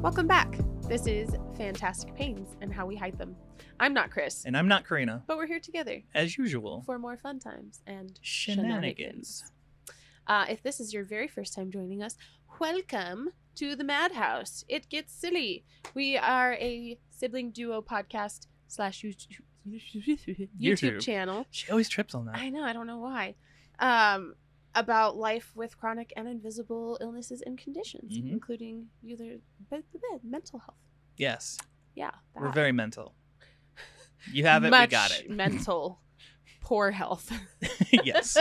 Welcome back. This is Fantastic Pains and How We Hide Them. I'm not Chris. And I'm not Karina. But we're here together. As usual. For more fun times and shenanigans. If this is your very first time joining us, welcome to the Madhouse. It gets silly. We are a sibling duo podcast / YouTube channel. She always trips on that. I know. I don't know why. About life with chronic and invisible illnesses and conditions, including either mental health. Yes. Yeah. We're very mental. You have it, Much we got it. Mental. Poor health. Yes.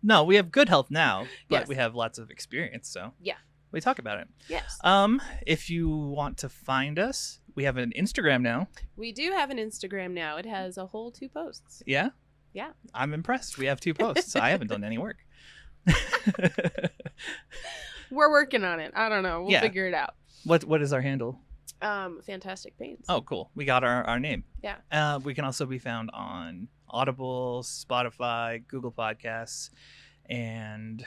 No, we have good health now, but yes. we have lots of experience, so yeah, we talk about it. Yes. If you want to find us, we have an Instagram now. We do have an Instagram now. It has a whole 2 posts. Yeah? Yeah. I'm impressed. We have 2 posts. I haven't done any work. We're working on it. I don't know. We'll figure it out. What is our handle? Fantastic Pains. Oh, cool. We got our name. Yeah. We can also be found on Audible, Spotify, Google Podcasts, and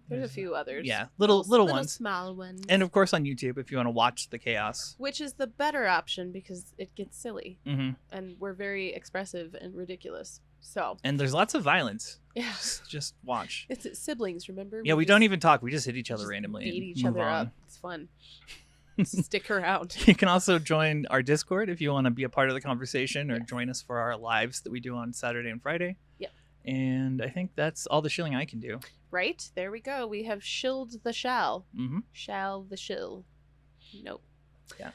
there's a few others. Yeah, little ones, small ones, and of course on YouTube if you want to watch the chaos. Which is the better option because it gets silly, and we're very expressive and ridiculous. So. And there's lots of violence. Yeah. Just watch. It's siblings, remember? Yeah, we don't even talk. We just hit each other randomly. Beat and each other up. It's fun. Stick around. You can also join our Discord if you want to be a part of the conversation or join us for our lives that we do on Saturday and Friday. Yep. And I think that's all the shilling I can do. Right. There we go. We have shilled the shall. Shall the shill. Nope. Yeah.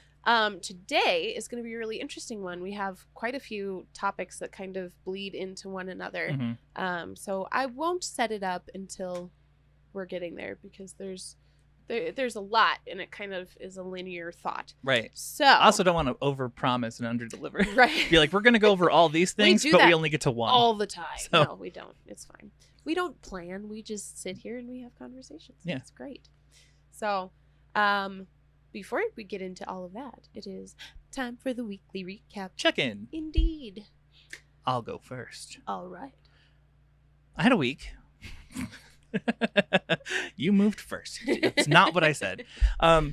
Today is going to be a really interesting one. We have quite a few topics that kind of bleed into one another. So I won't set it up until we're getting there because there's a lot and it kind of is a linear thought. Right. So I also don't want to overpromise and underdeliver. Right. Be like, we're going to go over all these things, but we only get to one. All the time. So. No, we don't. It's fine. We don't plan. We just sit here and we have conversations. Yeah. It's great. So, before we get into all of that, it is time for the weekly recap. Check-in. Indeed. I'll go first. All right. I had a week. You moved first. It's not what I said. Oh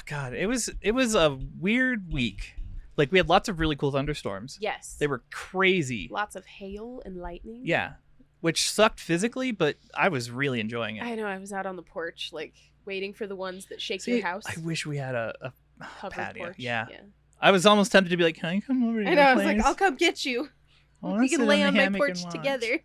God, it was a weird week. Like we had lots of really cool thunderstorms. Yes. They were crazy. Lots of hail and lightning. Yeah. Which sucked physically, but I was really enjoying it. I know. I was out on the porch, like waiting for the ones that shake your house. I wish we had a patio. Porch. Yeah. I was almost tempted to be like, "Can I come over to your I know. I was place? like, I'll come get you. We can lay on my porch together."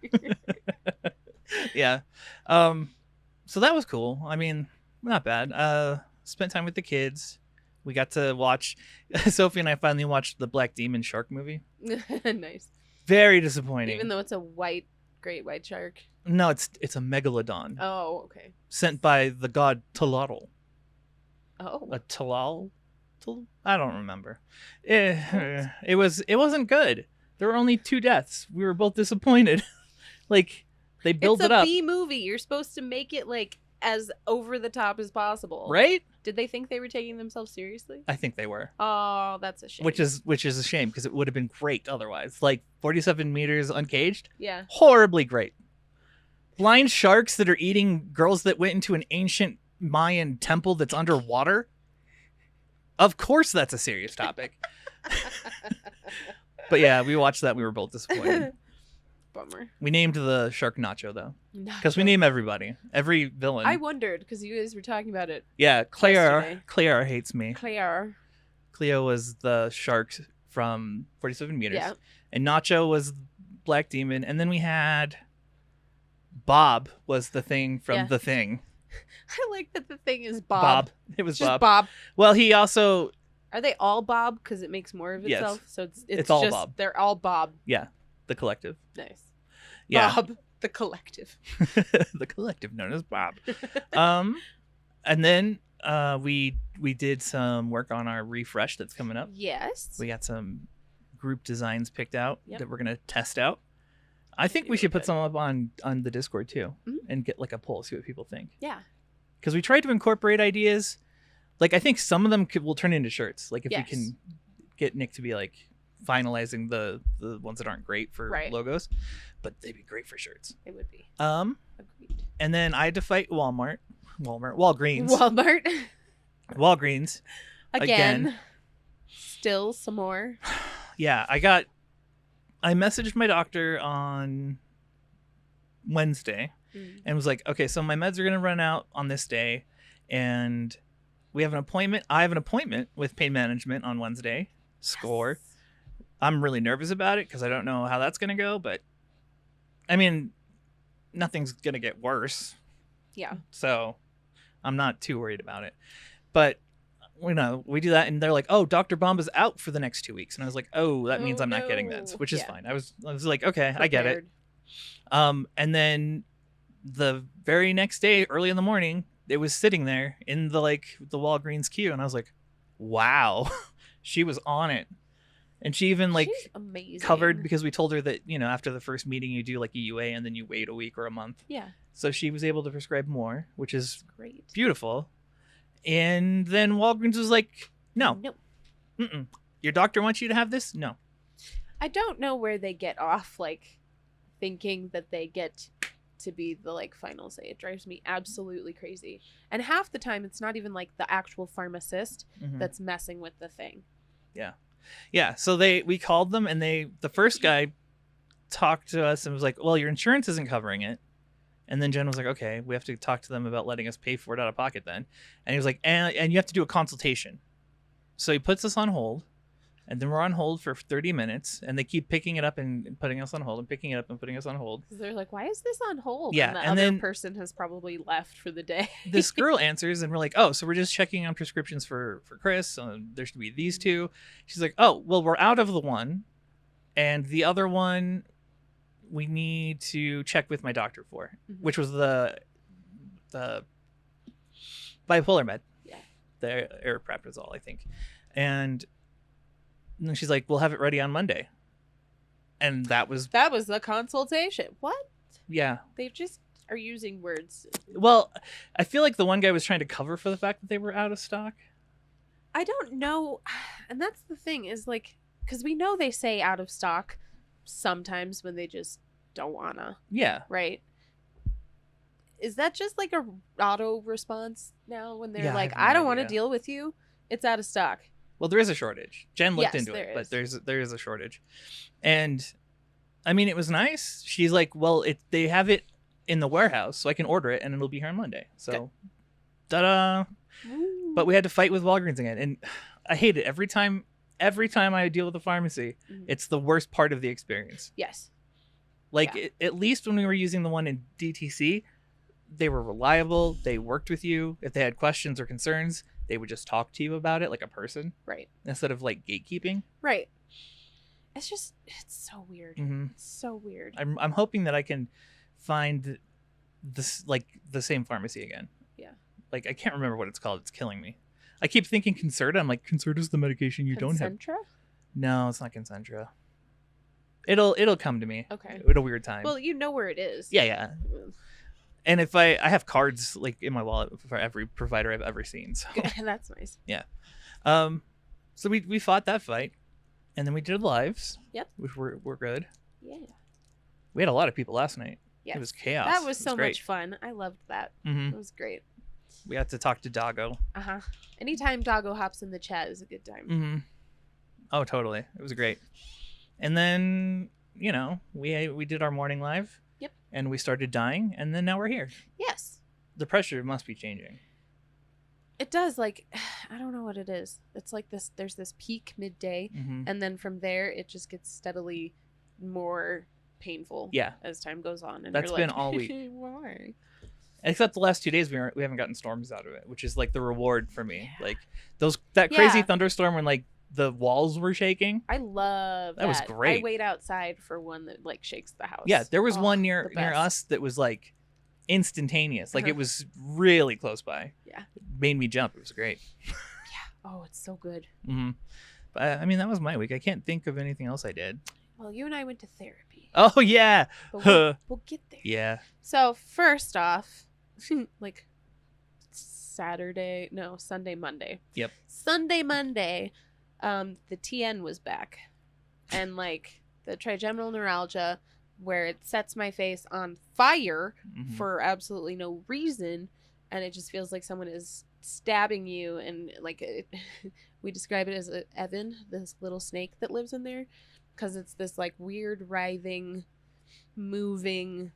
Yeah. So that was cool. I mean, not bad. Spent time with the kids. We got to watch Sophie and I finally watched the Black Demon shark movie. Nice. Very disappointing. Even though it's a great white shark. No, it's a megalodon. Oh, okay. Sent by the god Talatl. Oh. A Talal? I don't remember. It wasn't good. There were only 2 deaths. We were both disappointed. Like they build it up. It's a B movie. You're supposed to make it like as over the top as possible. Right? Did they think they were taking themselves seriously? I think they were. Oh, that's a shame. Which is a shame because it would have been great otherwise. Like 47 meters uncaged. Yeah. Horribly great. Blind sharks that are eating girls that went into an ancient Mayan temple that's underwater. Of course that's a serious topic. But yeah, we watched that. We were both disappointed. Bummer. We named the shark Nacho though, because we name everybody, every villain. I wondered because you guys were talking about it. Yeah, Claire hates me. Cleo was the shark from 47 meters. Yeah. And Nacho was Black Demon, and then we had Bob was the thing from The Thing. I like that the thing is Bob. It was just Bob. Well, he also. Are they all Bob? Because it makes more of itself. Yes. So it's all just, Bob. They're all Bob. Yeah, the collective. Nice. Yeah. Bob, the collective. The collective known as Bob. And then we did some work on our refresh that's coming up. Yes. We got some group designs picked out that we're gonna test out. I think we should put some up on the Discord too, and get like a poll, see what people think. Yeah. Because we tried to incorporate ideas. Like I think some of them will turn into shirts. Like if we can get Nick to be like finalizing the ones that aren't great for logos, but they'd be great for shirts. It would be. Agreed. And then I had to fight Walgreens. Walgreens. Again. Still some more. Yeah, I messaged my doctor on Wednesday and was like, okay, so my meds are going to run out on this day. And we have an appointment. I have an appointment with pain management on Wednesday. Score. Yes. I'm really nervous about it because I don't know how that's going to go. But, I mean, nothing's going to get worse. Yeah. So I'm not too worried about it. But, we do that. And they're like, oh, Dr. Bomba's out for the next 2 weeks. And I was like, oh, that means I'm not getting meds, which is fine. I was like, okay, prepared. I get it. And then the very next day, early in the morning, it was sitting there in the Walgreens queue, and I was like, wow, she was on it. And she even she's amazing. Covered, because we told her that, after the first meeting you do a UA and then you wait a week or a month. Yeah. So she was able to prescribe more, which is great. Beautiful. And then Walgreens was like, no. Mm-mm. Your doctor wants you to have this? No. I don't know where they get off thinking that they get to be the final say. It drives me absolutely crazy. And half the time it's not even the actual pharmacist that's messing with the thing. Yeah. So we called them, and the first guy talked to us and was like, well, your insurance isn't covering it. And then Jen was like, okay, we have to talk to them about letting us pay for it out of pocket then. And he was like, and you have to do a consultation. So he puts us on hold. And then we're on hold for 30 minutes, and they keep picking it up and putting us on hold, and picking it up and putting us on hold. They're like, why is this on hold? Yeah. And the other person has probably left for the day. This girl answers, and we're like, oh, so we're just checking on prescriptions for Chris. There should be these two. She's like, oh, well, we're out of the one. And the other one we need to check with my doctor for, which was the bipolar med. Yeah. The aripiprazole, I think. And then she's like, we'll have it ready on Monday. And that was the consultation. What? Yeah. They just are using words. Well, I feel like the one guy was trying to cover for the fact that they were out of stock. I don't know. And that's the thing is because we know they say out of stock sometimes when they just don't wanna. Yeah. Right? Is that just a auto response now when they're I don't want to deal with you? It's out of stock. Well, there is a shortage. Jen looked into it, but there is a shortage. And I mean, it was nice. She's like, well, they have it in the warehouse, so I can order it and it'll be here on Monday. So, ta-da. Ooh. But we had to fight with Walgreens again. And I hate it. Every time I deal with a pharmacy, it's the worst part of the experience. Yes. At least when we were using the one in DTC, they were reliable. They worked with you. If they had questions or concerns, they would just talk to you about it like a person. Right. Instead of gatekeeping. Right. It's so weird. Mm-hmm. It's so weird. I'm hoping that I can find this the same pharmacy again. Yeah. I can't remember what it's called. It's killing me. I keep thinking Concerta. I'm like, Concerta's the medication you don't have. Concentra? No, it's not Concentra. It'll come to me. Okay. At a weird time. Well, you know where it is. Yeah. And if I have cards in my wallet for every provider I've ever seen. So. That's nice. Yeah. So we fought that fight, and then we did lives. Yep. Which were good. Yeah. We had a lot of people last night. Yes. It was chaos. That was so much fun. I loved that. Mm-hmm. It was great. We got to talk to Doggo. Anytime Doggo hops in the chat is a good time. Mm-hmm. Oh, totally. It was great. And then, we did our morning live. Yep. And we started dying, and then now we're here. Yes. The pressure must be changing. It does. I don't know what it is. It's this, there's this peak midday, and then from there, it just gets steadily more painful as time goes on. And that's been all week. Why? Except the last 2 days, we haven't gotten storms out of it, which is the reward for me. Yeah. That crazy thunderstorm when the walls were shaking. I love that. That was great. I wait outside for one that shakes the house. Yeah, there was one near us that was instantaneous. It was really close by. Yeah. It made me jump. It was great. Yeah. Oh, it's so good. Mm-hmm. But I mean, that was my week. I can't think of anything else I did. Well, you and I went to therapy. Oh yeah. But we'll get there. Yeah. So first off, Sunday, Monday. Yep. Sunday, Monday, the TN was back. And the trigeminal neuralgia, where it sets my face on fire for absolutely no reason, and it just feels like someone is stabbing you, and like we describe it as Evan, this little snake that lives in there, because it's this like weird writhing, moving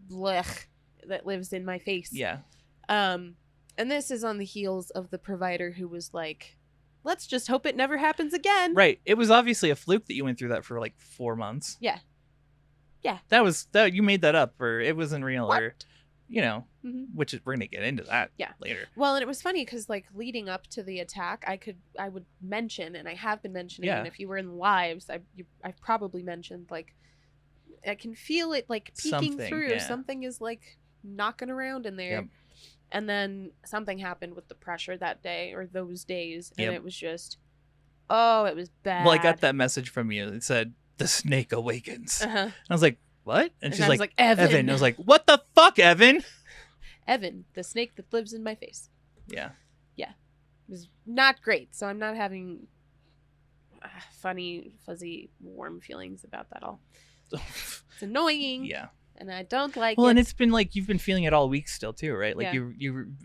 blech that lives in my face. Yeah. And this is on the heels of the provider who was like, let's just hope it never happens again. Right. It was obviously a fluke that you went through that for like 4 months. Yeah. Yeah. That you made that up, or it wasn't real, what? or which is, we're gonna get into that later. Well, and it was funny because like leading up to the attack, I would mention, and I have been mentioning, and if you were in lives, I've probably mentioned, like, I can feel it like peeking through. Yeah. Something is like knocking around in there. Yep. And then something happened with the pressure that day, or those days, and it was just, it was bad. Well, I got that message from you. It said, "The snake awakens." And I was like, what? And she's like, Evan. And I was like, what the fuck, Evan? Evan, the snake that lives in my face. Yeah. Yeah. It was not great, so I'm not having funny, fuzzy, warm feelings about that all. It's annoying. Yeah. And I don't like it. Well, and it's been like, you've been feeling it all week still too, right? Like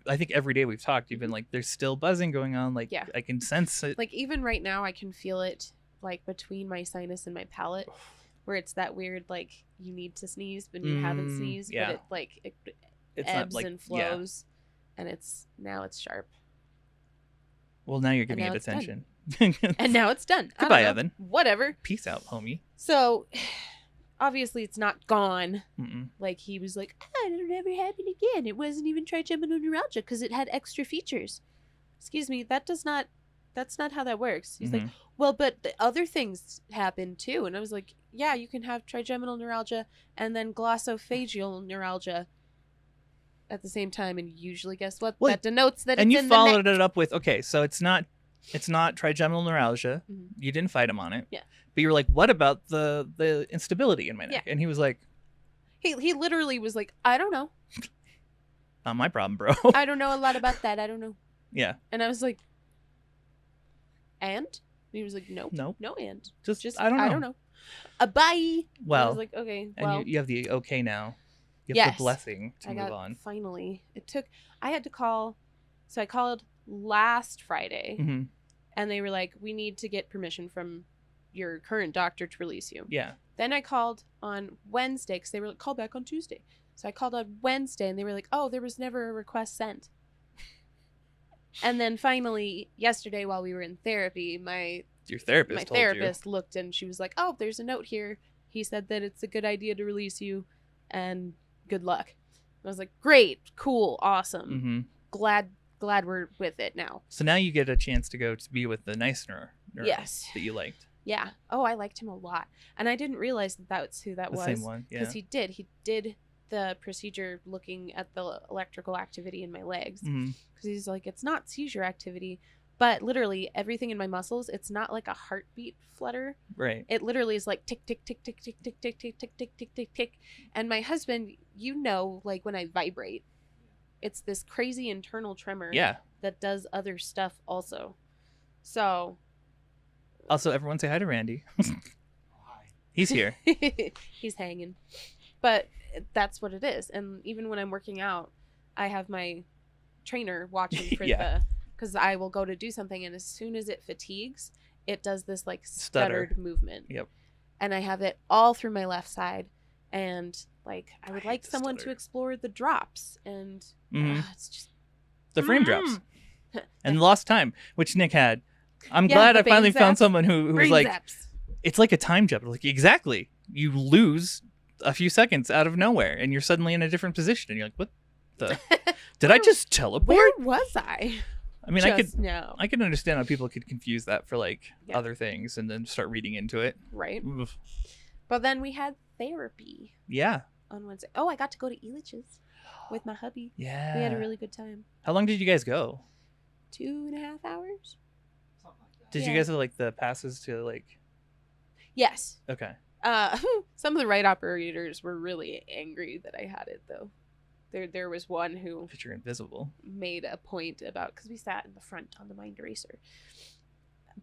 I think every day we've talked, you've been like, there's still buzzing going on. Like, I can sense it. Like, even right now, I can feel it, like, between my sinus and my palate, where it's that weird, like, you need to sneeze, but you haven't sneezed, but it, like, it's ebbs and flows, and now it's sharp. Well, now you're giving it attention. And now it's done. Goodbye, Evan. Whatever. Peace out, homie. So... obviously, it's not gone. Mm-mm. Like, he was like, it'll never happen again. It wasn't even trigeminal neuralgia because it had extra features. Excuse me, that's not how that works. He's like, well, but the other things happen too. And I was like, yeah, you can have trigeminal neuralgia and then glossophageal neuralgia at the same time. And usually, guess what? Well, that denotes that it's in the neck. And you followed it up with, okay, so it's not trigeminal neuralgia. Mm-hmm. You didn't fight him on it. Yeah. But you were like, what about the instability in my neck? Yeah. And he was like... He literally was like, I don't know. Not my problem, bro. I don't know a lot about that. I don't know. Yeah. And I was like, and? He was like, nope. Nope. No and. Just I don't know. Bye. Well. And I was like, okay. Well. And you have the okay now. You have the blessing to move on. Finally. I had to call. So I called last Friday. Mm-hmm. And they were like, we need to get permission from your current doctor to release you. Yeah. Then I called on Wednesday because they were like, call back on Tuesday. So I called on Wednesday and they were like, oh, there was never a request sent. And then finally, yesterday while we were in therapy, my therapist looked and she was like, oh, there's a note here. He said that it's a good idea to release you and good luck. And I was like, great, cool, awesome. Mm-hmm. Glad we're with it now. So now you get a chance to go to be with the nice neuro yes. that you liked. Yeah. Oh, I liked him a lot. And I didn't realize that that's who that was. The same one, yeah. Because he did the procedure looking at the electrical activity in my legs. Because he's like, it's not seizure activity, but literally everything in my muscles, it's not like a heartbeat flutter. Right. It literally is like tick, tick, tick, tick, tick, tick, tick, tick, tick, tick, tick, tick, tick. And my husband, like when I vibrate, it's this crazy internal tremor that does other stuff also. So... Also, everyone say hi to Randy. Hi. He's here. He's hanging. But that's what it is. And even when I'm working out, I have my trainer watching for because I will go to do something, and as soon as it fatigues, it does this like stuttered movement. Yep. And I have it all through my left side. And like, I would like someone to explore the drops. And it's just... the frame drops. And lost time, which Nick had. I'm glad I finally found someone who was like, it's like a time jump. Like, exactly. You lose a few seconds out of nowhere and you're suddenly in a different position. And you're like, what the? Did I just teleport? Where was I? I mean, I could understand how people could confuse that for like other things and then start reading into it. Right. Oof. But then we had therapy. Yeah. On Wednesday. Oh, I got to go to Elitch's with my hubby. Yeah. We had a really good time. How long did you guys go? 2.5 hours. Did you guys have like the passes to like? Yes. Okay. Some of the ride operators were really angry that I had it though. There was one who. But you're invisible. Made a point about because we sat in the front on the Mind Eraser,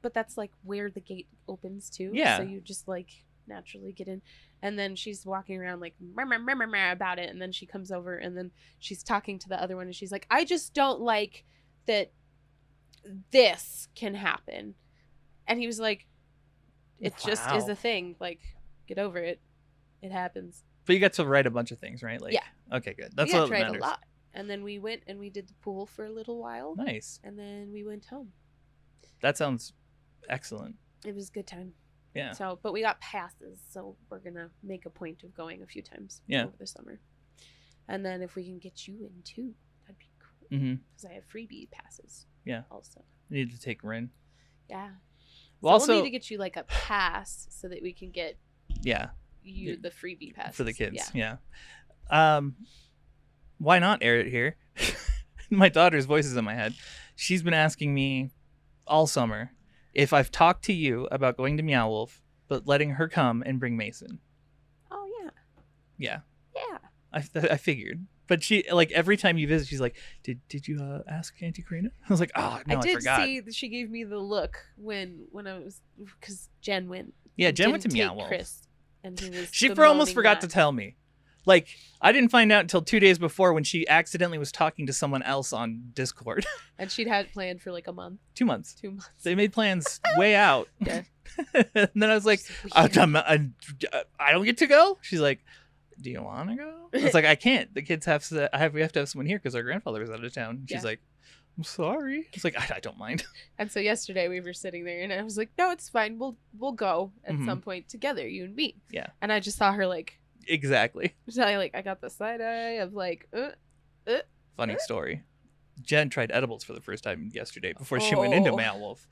but that's like where the gate opens to. Yeah. So you just like naturally get in. And then she's walking around like about it, and then she comes over and then she's talking to the other one and she's like, I just don't like that this can happen. And he was like, it just is a thing, like, get over it, it happens. But you got to write a bunch of things, right? Like, yeah. Okay, good. That's what matters. A lot. And then we went and we did the pool for a little while. Nice. And then we went home. That sounds excellent. It was a good time. Yeah. So, but we got passes, so we're gonna make a point of going a few times over the summer. And then if we can get you in too, that'd be cool. Because I have freebie passes. Yeah. Also. You need to take Rin. Yeah. Well, so we'll need to get you like a pass so that we can get. Yeah. You the freebie passes for the kids. Yeah. Why not air it here? My daughter's voice is in my head. She's been asking me all summer if I've talked to you about going to Meow Wolf, but letting her come and bring Mason. Oh, yeah. Yeah. Yeah. I figured. But she, like, every time you visit, she's like, did you ask Auntie Karina? I was like, oh, no, I forgot. I did see that she gave me the look when I was, because Jen went. Yeah, Jen went to Meow Wolf. Chris, and he was she almost forgot to tell me. Like, I didn't find out until 2 days before when she accidentally was talking to someone else on Discord. And she'd had it planned for like a month. 2 months. 2 months. They made plans way out. Yeah. And then I was like, I don't get to go? She's like, do you want to go? I was like, I can't. The kids we have to have someone here because our grandfather was out of town. She's like, I'm sorry. It's like, I don't mind. And so yesterday we were sitting there and I was like, no, it's fine. We'll go at some point together, you and me. Yeah. And I just saw her like. Exactly. So I got the side eye of like, Funny story. Jen tried edibles for the first time yesterday before she went into Meow Wolf,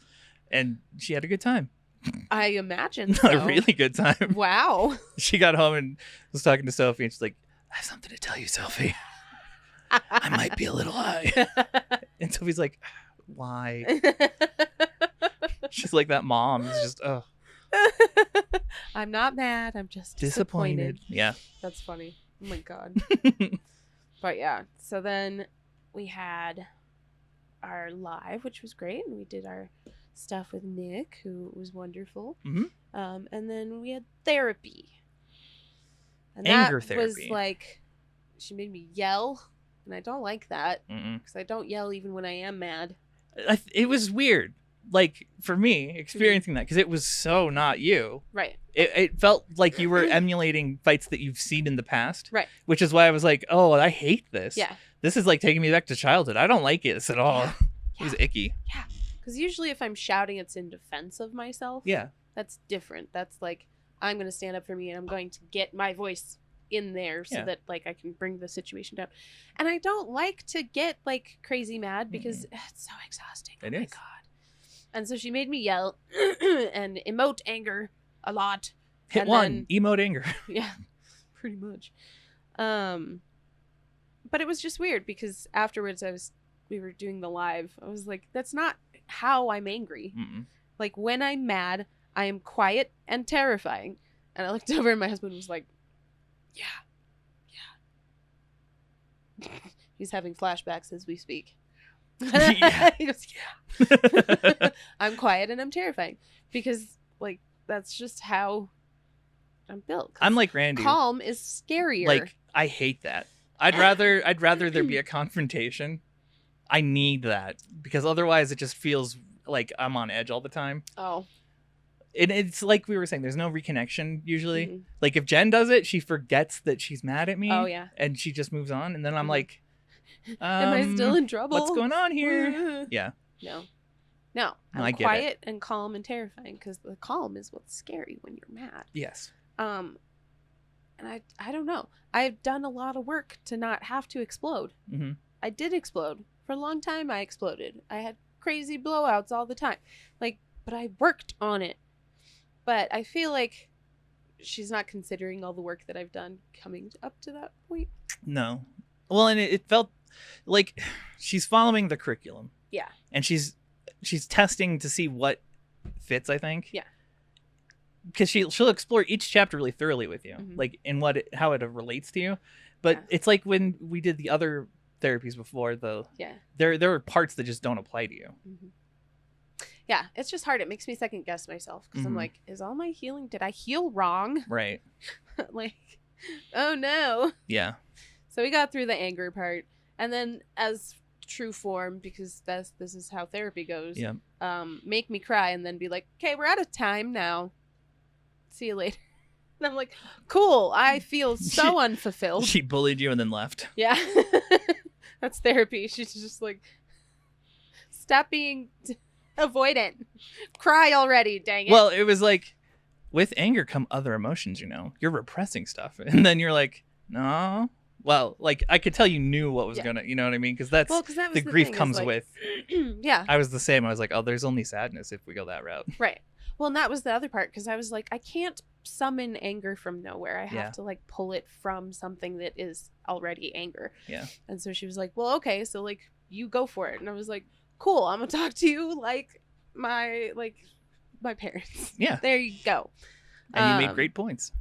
and she had a good time. I imagine so. A really good time. Wow. She got home and was talking to Sophie, and she's like, I have something to tell you, Sophie. I might be a little high. And Sophie's like, why? She's like that mom. It's just, oh. I'm not mad. I'm just disappointed. Yeah. That's funny. Oh my God. But yeah. So then we had our live, which was great. And we did our stuff with Nick, who was wonderful. Mm-hmm. And then we had therapy. And anger that therapy. Was like, she made me yell. And I don't like that. Because I don't yell even when I am mad. It was weird. Like, for me, experiencing that, because it was so not you. Right. It felt like you were emulating fights that you've seen in the past. Right. Which is why I was like, oh, I hate this. Yeah. This is like taking me back to childhood. I don't like this at all. Yeah. It was icky. Yeah. Because usually if I'm shouting, it's in defense of myself. Yeah. That's different. That's like, I'm going to stand up for me and I'm going to get my voice in there so that like I can bring the situation down. And I don't like to get like crazy mad because it's so exhausting. It is. My God. And so she made me yell and emote anger a lot. Hit one, emote anger. Yeah, pretty much. But it was just weird because afterwards we were doing the live. I was like, that's not how I'm angry. Like when I'm mad, I am quiet and terrifying. And I looked over and my husband was like, yeah. He's having flashbacks as we speak. Yeah. He goes, yeah. I'm quiet and I'm terrifying because like that's just how I'm built. I'm like Randy. Calm is scarier. Like I hate that. I'd rather there be a confrontation. I need that because otherwise it just feels like I'm on edge all the time. Oh. And it's like we were saying, there's no reconnection usually. Like if Jen does it, she forgets that she's mad at me. Oh yeah. And she just moves on, and then I'm like, am I still in trouble? What's going on here? Yeah. No. I'm quiet and calm and terrifying because the calm is what's scary when you're mad. Yes. And I don't know. I've done a lot of work to not have to explode. I did explode. For a long time, I exploded. I had crazy blowouts all the time. Like, but I worked on it. But I feel like she's not considering all the work that I've done coming up to that point. No. Well, and it felt like she's following the curriculum. Yeah. And she's testing to see what fits, I think. Yeah. Because she'll explore each chapter really thoroughly with you, like in how it relates to you. But it's like when we did the other therapies before, though. Yeah. There are parts that just don't apply to you. Yeah, it's just hard. It makes me second guess myself because I'm like, is all my healing, did I heal wrong? Right. Like, oh no. Yeah. So we got through the anger part, and then as true form, because this is how therapy goes. Yeah. Make me cry and then be like, okay, we're out of time now. See you later. And I'm like, cool. I feel so unfulfilled. She bullied you and then left. Yeah. That's therapy. She's just like, stop being avoidant. Cry already, dang it. Well, it was like, with anger come other emotions, you know. You're repressing stuff. And then you're like, no. Well, like, I could tell you knew what was gonna, you know what I mean? Because that was the grief comes with. Yeah. I was the same. I was like, oh, there's only sadness if we go that route. Right. Well, and that was the other part, because I was like, I can't summon anger from nowhere. I have to, like, pull it from something that is already anger. Yeah. And so she was like, well, okay, so, like, you go for it. And I was like, cool, I'm gonna talk to you like my parents. Yeah. There you go. And you made great points.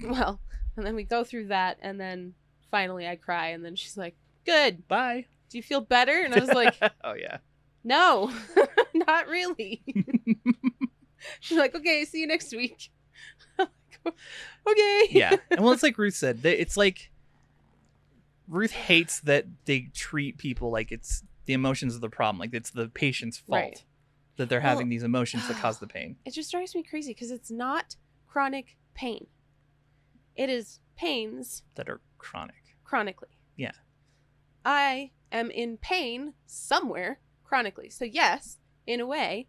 Well, and then we go through that, and then finally I cry, and then she's like, good. Bye. Do you feel better? And I was like, oh, yeah. No, not really. She's like, okay, see you next week. Okay. Yeah. And well, it's like Ruth said, it's like Ruth hates that they treat people like it's the emotions of the problem. Like it's the patient's fault that they're having these emotions that cause the pain. It just drives me crazy because it's not chronic pain. It is pains that are chronic. Chronically. Yeah. I am in pain somewhere chronically. So yes, in a way,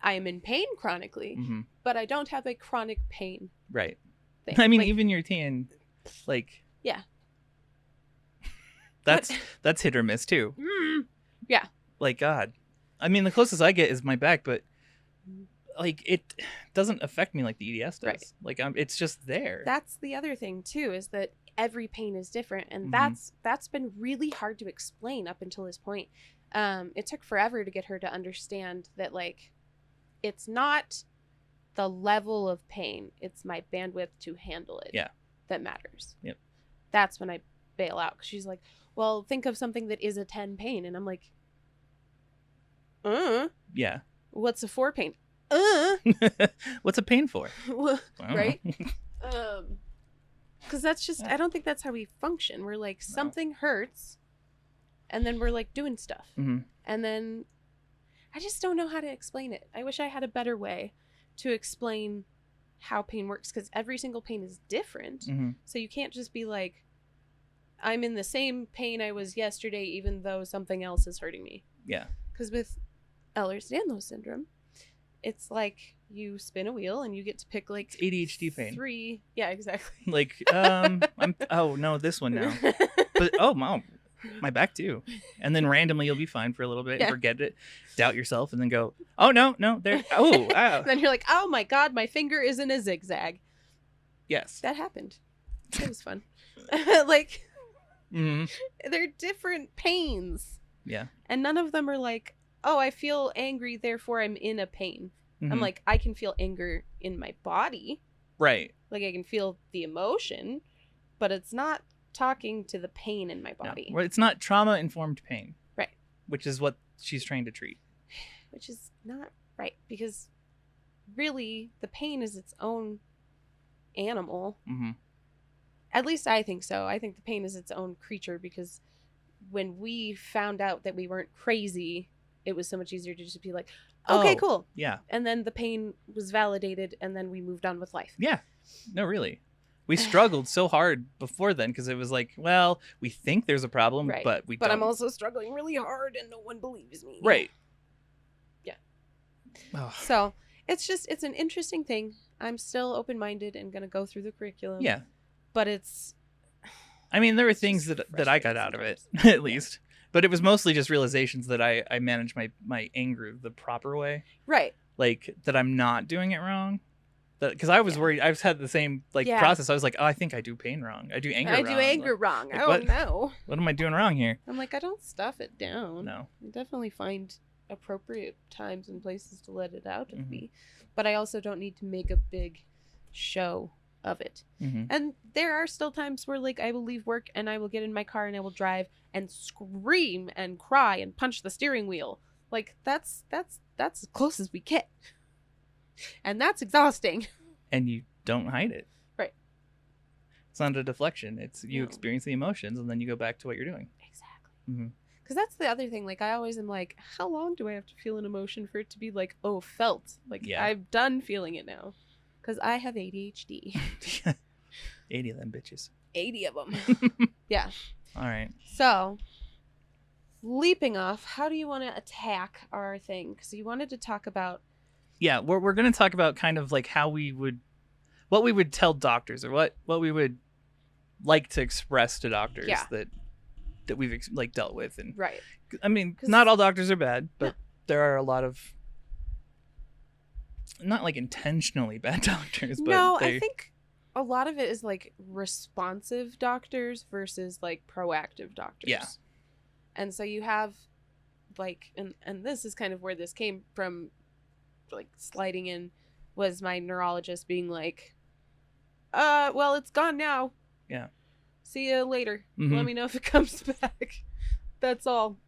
I am in pain chronically, but I don't have a chronic pain. Right. Thing. I mean, like, even your tan, like. Yeah. That's hit or miss too. Yeah. Like, God. I mean, the closest I get is my back, but like it doesn't affect me like the EDS does. Right. Like it's just there. That's the other thing too, is that every pain is different, and that's been really hard to explain up until this point. It took forever to get her to understand that, like, it's not the level of pain, it's my bandwidth to handle it that matters. Yep. That's when I bail out, because she's like, well, think of something that is a 10 pain, and I'm like, yeah, what's a 4 pain? What's a pain for? Right? Because that's just, I don't think that's how we function. We're like, something hurts, and then we're like doing stuff. And then I just don't know how to explain it. I wish I had a better way to explain how pain works, because every single pain is different. So you can't just be like, I'm in the same pain I was yesterday, even though something else is hurting me. Yeah. Because with Ehlers-Danlos syndrome, it's like you spin a wheel and you get to pick like it's ADHD pain. 3. Yeah, exactly. Like, oh no, this one now. But my back too. And then randomly you'll be fine for a little bit and forget it, doubt yourself, and then go, oh no, there. Oh, wow. Then you're like, oh my God, my finger is in a zigzag. Yes. That happened. It was fun. Like, they're different pains. Yeah. And none of them are like, oh, I feel angry, therefore I'm in a pain. I'm like, I can feel anger in my body. Right. Like, I can feel the emotion, but it's not talking to the pain in my body. No. Well, it's not trauma-informed pain. Right. Which is what she's trying to treat. Which is not right, because really, the pain is its own animal. At least I think so. I think the pain is its own creature, because when we found out that we weren't crazy, it was so much easier to just be like, okay, cool. Yeah. And then the pain was validated, and then we moved on with life. Yeah. No, really. We struggled so hard before then, because it was like, well, we think there's a problem, but we don't. But I'm also struggling really hard, and no one believes me. Right. Yeah. Oh. So it's an interesting thing. I'm still open-minded and going to go through the curriculum. Yeah. But it's... I mean, there were things that I got out of it, at least. But it was mostly just realizations that I managed my anger the proper way. Right. Like, that I'm not doing it wrong. Because I was worried. I've had the same process. I was like, oh, I think I do pain wrong. I do anger wrong. I do anger wrong. Like, oh, no. What am I doing wrong here? I'm like, I don't stuff it down. No. I definitely find appropriate times and places to let it out of me. But I also don't need to make a big show of it. And there are still times where, like, I will leave work and I will get in my car and I will drive and scream and cry and punch the steering wheel. Like, that's that's as close as we get. And that's exhausting. And you don't hide it. Right. It's not a deflection. It's you experience the emotions and then you go back to what you're doing. Exactly. Because that's the other thing. Like, I always am like, how long do I have to feel an emotion for it to be like, oh, felt? Like, I'm done feeling it now. Because I have ADHD. 80 of them bitches. 80 of them. Yeah. All right. So, leaping off, how do you want to attack our thing? Because you wanted to talk about... Yeah, we're going to talk about kind of like what we would tell doctors, or what we would like to express to doctors that we've like dealt with. And right. I mean, not all doctors are bad, but there are a lot of not like intentionally bad doctors. But no, I think a lot of it is like responsive doctors versus like proactive doctors. Yeah. And so you have like, and this is kind of where this came from, like sliding in, was my neurologist being like, well, it's gone now. Yeah. See you later. Let me know if it comes back. That's all.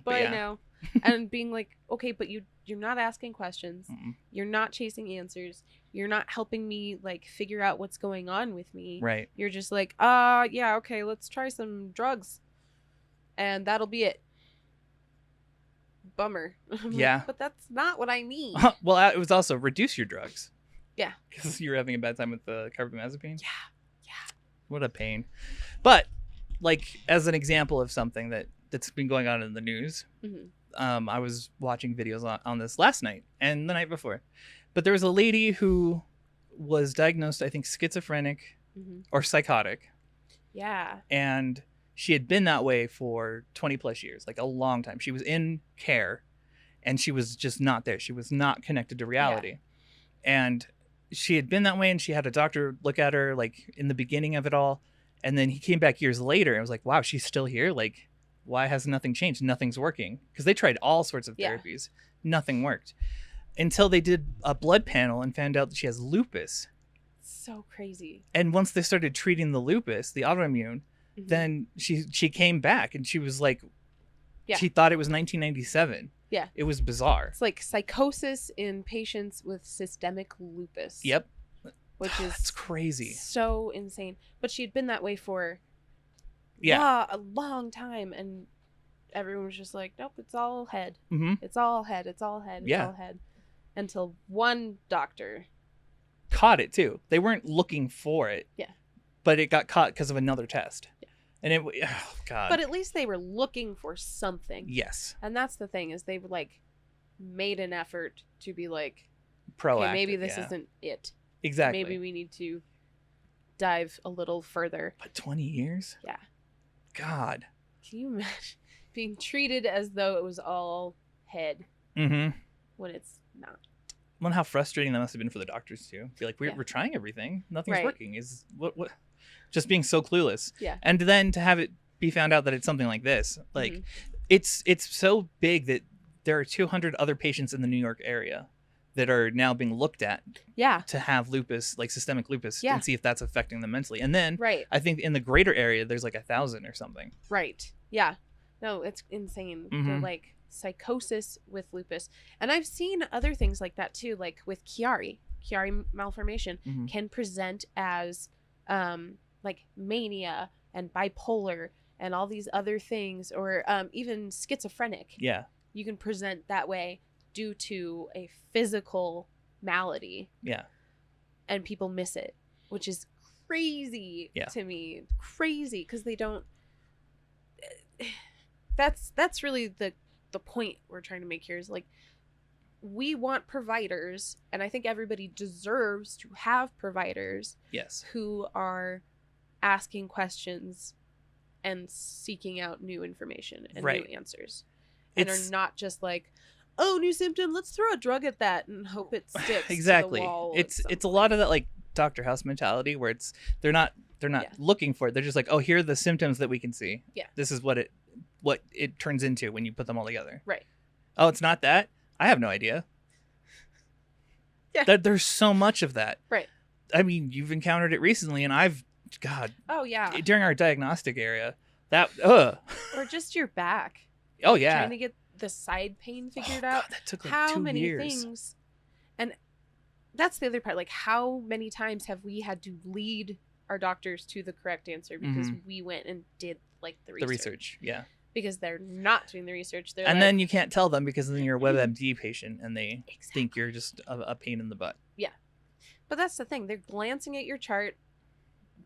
Bye now. And being like, okay, but you're not asking questions. You're not chasing answers. You're not helping me like figure out what's going on with me. Right. You're just like, yeah, okay, let's try some drugs. And that'll be it. Bummer. Yeah. But that's not what I mean. Well, it was also reduce your drugs. Yeah. Because you were having a bad time with the carbamazepine. Yeah. Yeah. What a pain. But like as an example of something that's been going on in the news, I was watching videos on this last night and the night before. But there was a lady who was diagnosed, I think, schizophrenic or psychotic. Yeah. And she had been that way for 20 plus years, like a long time. She was in care and she was just not there. She was not connected to reality. Yeah. And she had been that way, and she had a doctor look at her like in the beginning of it all. And then he came back years later and was like, wow, she's still here. Like, why has nothing changed? Nothing's working. Because they tried all sorts of therapies. Nothing worked. Until they did a blood panel and found out that she has lupus. So crazy. And once they started treating the lupus, the autoimmune, then she came back and she was like, she thought it was 1997. Yeah. It was bizarre. It's like psychosis in patients with systemic lupus. Yep. Which is that's crazy. So insane. But she had been that way for a long time, and everyone was just like, nope, it's all head. It's all head. It's all head. It's all head. Until one doctor caught it too. They weren't looking for it. Yeah. But it got caught because of another test. Yeah. And it, oh God. But at least they were looking for something. Yes. And that's the thing, is they like made an effort to be like, proactive. Okay, maybe this isn't it. Exactly. Maybe we need to dive a little further. But 20 years? Yeah. God. Can you imagine being treated as though it was all head when it's not? Well, how frustrating that must have been for the doctors too. Be like, we're trying everything, nothing's working. Is what just being so clueless. Yeah. And then to have it be found out that it's something like this, like it's so big that there are 200 other patients in the New York area that are now being looked at to have lupus, like systemic lupus, and see if that's affecting them mentally. And then I think in the greater area, there's like 1,000 or something. Right. Yeah. No, it's insane. They're like psychosis with lupus. And I've seen other things like that too, like with Chiari malformation can present as like mania and bipolar and all these other things, or even schizophrenic. Yeah. You can present that way due to a physical malady. Yeah. And people miss it, which is crazy to me. Crazy, because they don't. That's really the point we're trying to make here, is like, we want providers, and I think everybody deserves to have providers who are asking questions and seeking out new information and new answers. And are not just like, oh, new symptom, let's throw a drug at that and hope it sticks. Exactly. To the wall. It's a lot of that like Dr. House mentality, where they're not looking for it. They're just like, oh, here are the symptoms that we can see. Yeah. This is what it turns into when you put them all together. Right. Oh, it's not that? I have no idea. Yeah. There's so much of that. Right. I mean, you've encountered it recently, and God. Oh, yeah. During our diagnostic area, that, Or just your back. Oh, yeah. Trying to get the side pain figured out. God, that took like how 2 many years. things. And that's the other part. Like, how many times have we had to lead our doctors to the correct answer because we went and did like the research. Yeah. Because they're not doing the research. They're and then you can't tell them because then you're a WebMD patient and they think you're just a pain in the butt. Yeah. But that's the thing. They're glancing at your chart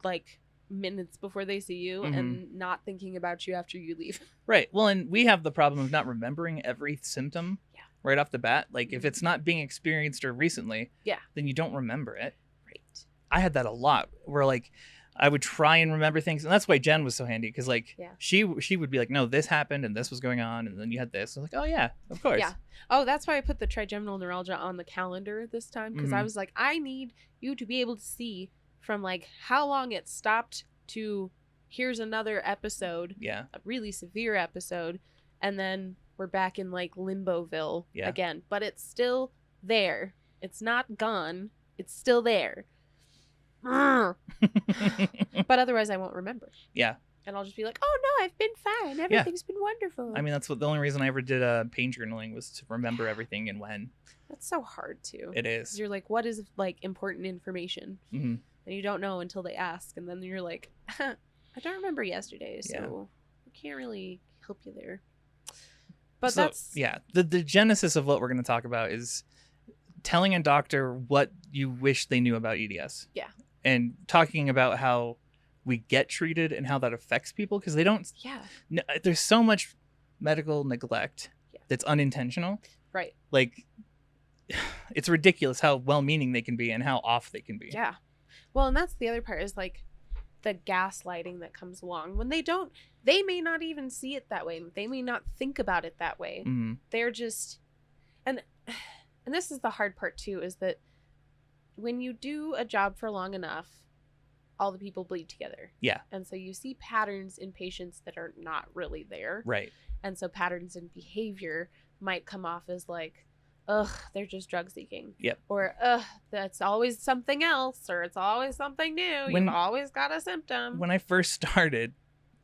like minutes before they see you and not thinking about you after you leave. Right. Well, and we have the problem of not remembering every symptom right off the bat. Like if it's not being experienced or recently, then you don't remember it. Right. I had that a lot where like I would try and remember things, and that's why Jen was so handy because like she would be like, no, this happened and this was going on and then you had this. I was like, oh yeah, of course. Yeah. Oh, that's why I put the trigeminal neuralgia on the calendar this time because I was like, I need you to be able to see from like how long it stopped to here's another episode, a really severe episode, and then we're back in like Limboville again, but it's still there. It's not gone. It's still there. But otherwise I won't remember. Yeah. And I'll just be like, oh no, I've been fine. Everything's been wonderful. I mean, that's the only reason I ever did pain journaling was to remember everything and when. That's so hard too. It is. You're like, what is like important information? And you don't know until they ask. And then you're like, I don't remember yesterday. So I can't really help you there. But that's. Yeah. The genesis of what we're going to talk about is telling a doctor what you wish they knew about EDS. Yeah. And talking about how we get treated and how that affects people because they don't. Yeah. There's so much medical neglect that's unintentional. Right. Like, it's ridiculous how well-meaning they can be and how off they can be. Yeah. Well, and that's the other part is like the gaslighting that comes along when they may not even see it that way. They may not think about it that way. They're just, and this is the hard part too, is that when you do a job for long enough, all the people bleed together. Yeah. And so you see patterns in patients that are not really there. Right. And so patterns in behavior might come off as like, ugh, they're just drug seeking. Yep. Or, ugh, that's always something else, or it's always something new. You've always got a symptom. When I first started,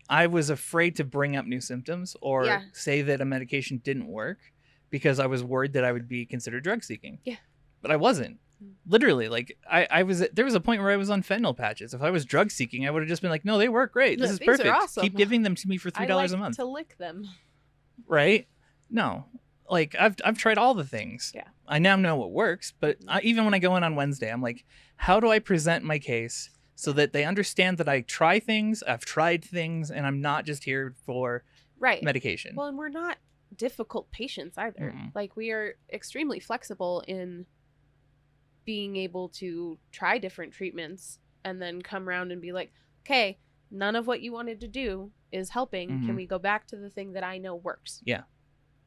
I was afraid to bring up new symptoms or say that a medication didn't work because I was worried that I would be considered drug seeking. Yeah. But I wasn't. Literally, like I was. There was a point where I was on fentanyl patches. If I was drug seeking, I would have just been like, "No, they work great. This is perfect. Are awesome. Keep giving them to me for $3 a month." To lick them. Right? No, like I've tried all the things. Yeah. I now know what works, but even when I go in on Wednesday, I'm like, how do I present my case so that they understand that I try things, I've tried things, and I'm not just here for medication. Well, and we're not difficult patients either. Like we are extremely flexible in being able to try different treatments and then come around and be like, okay, none of what you wanted to do is helping. Can we go back to the thing that I know works? Yeah.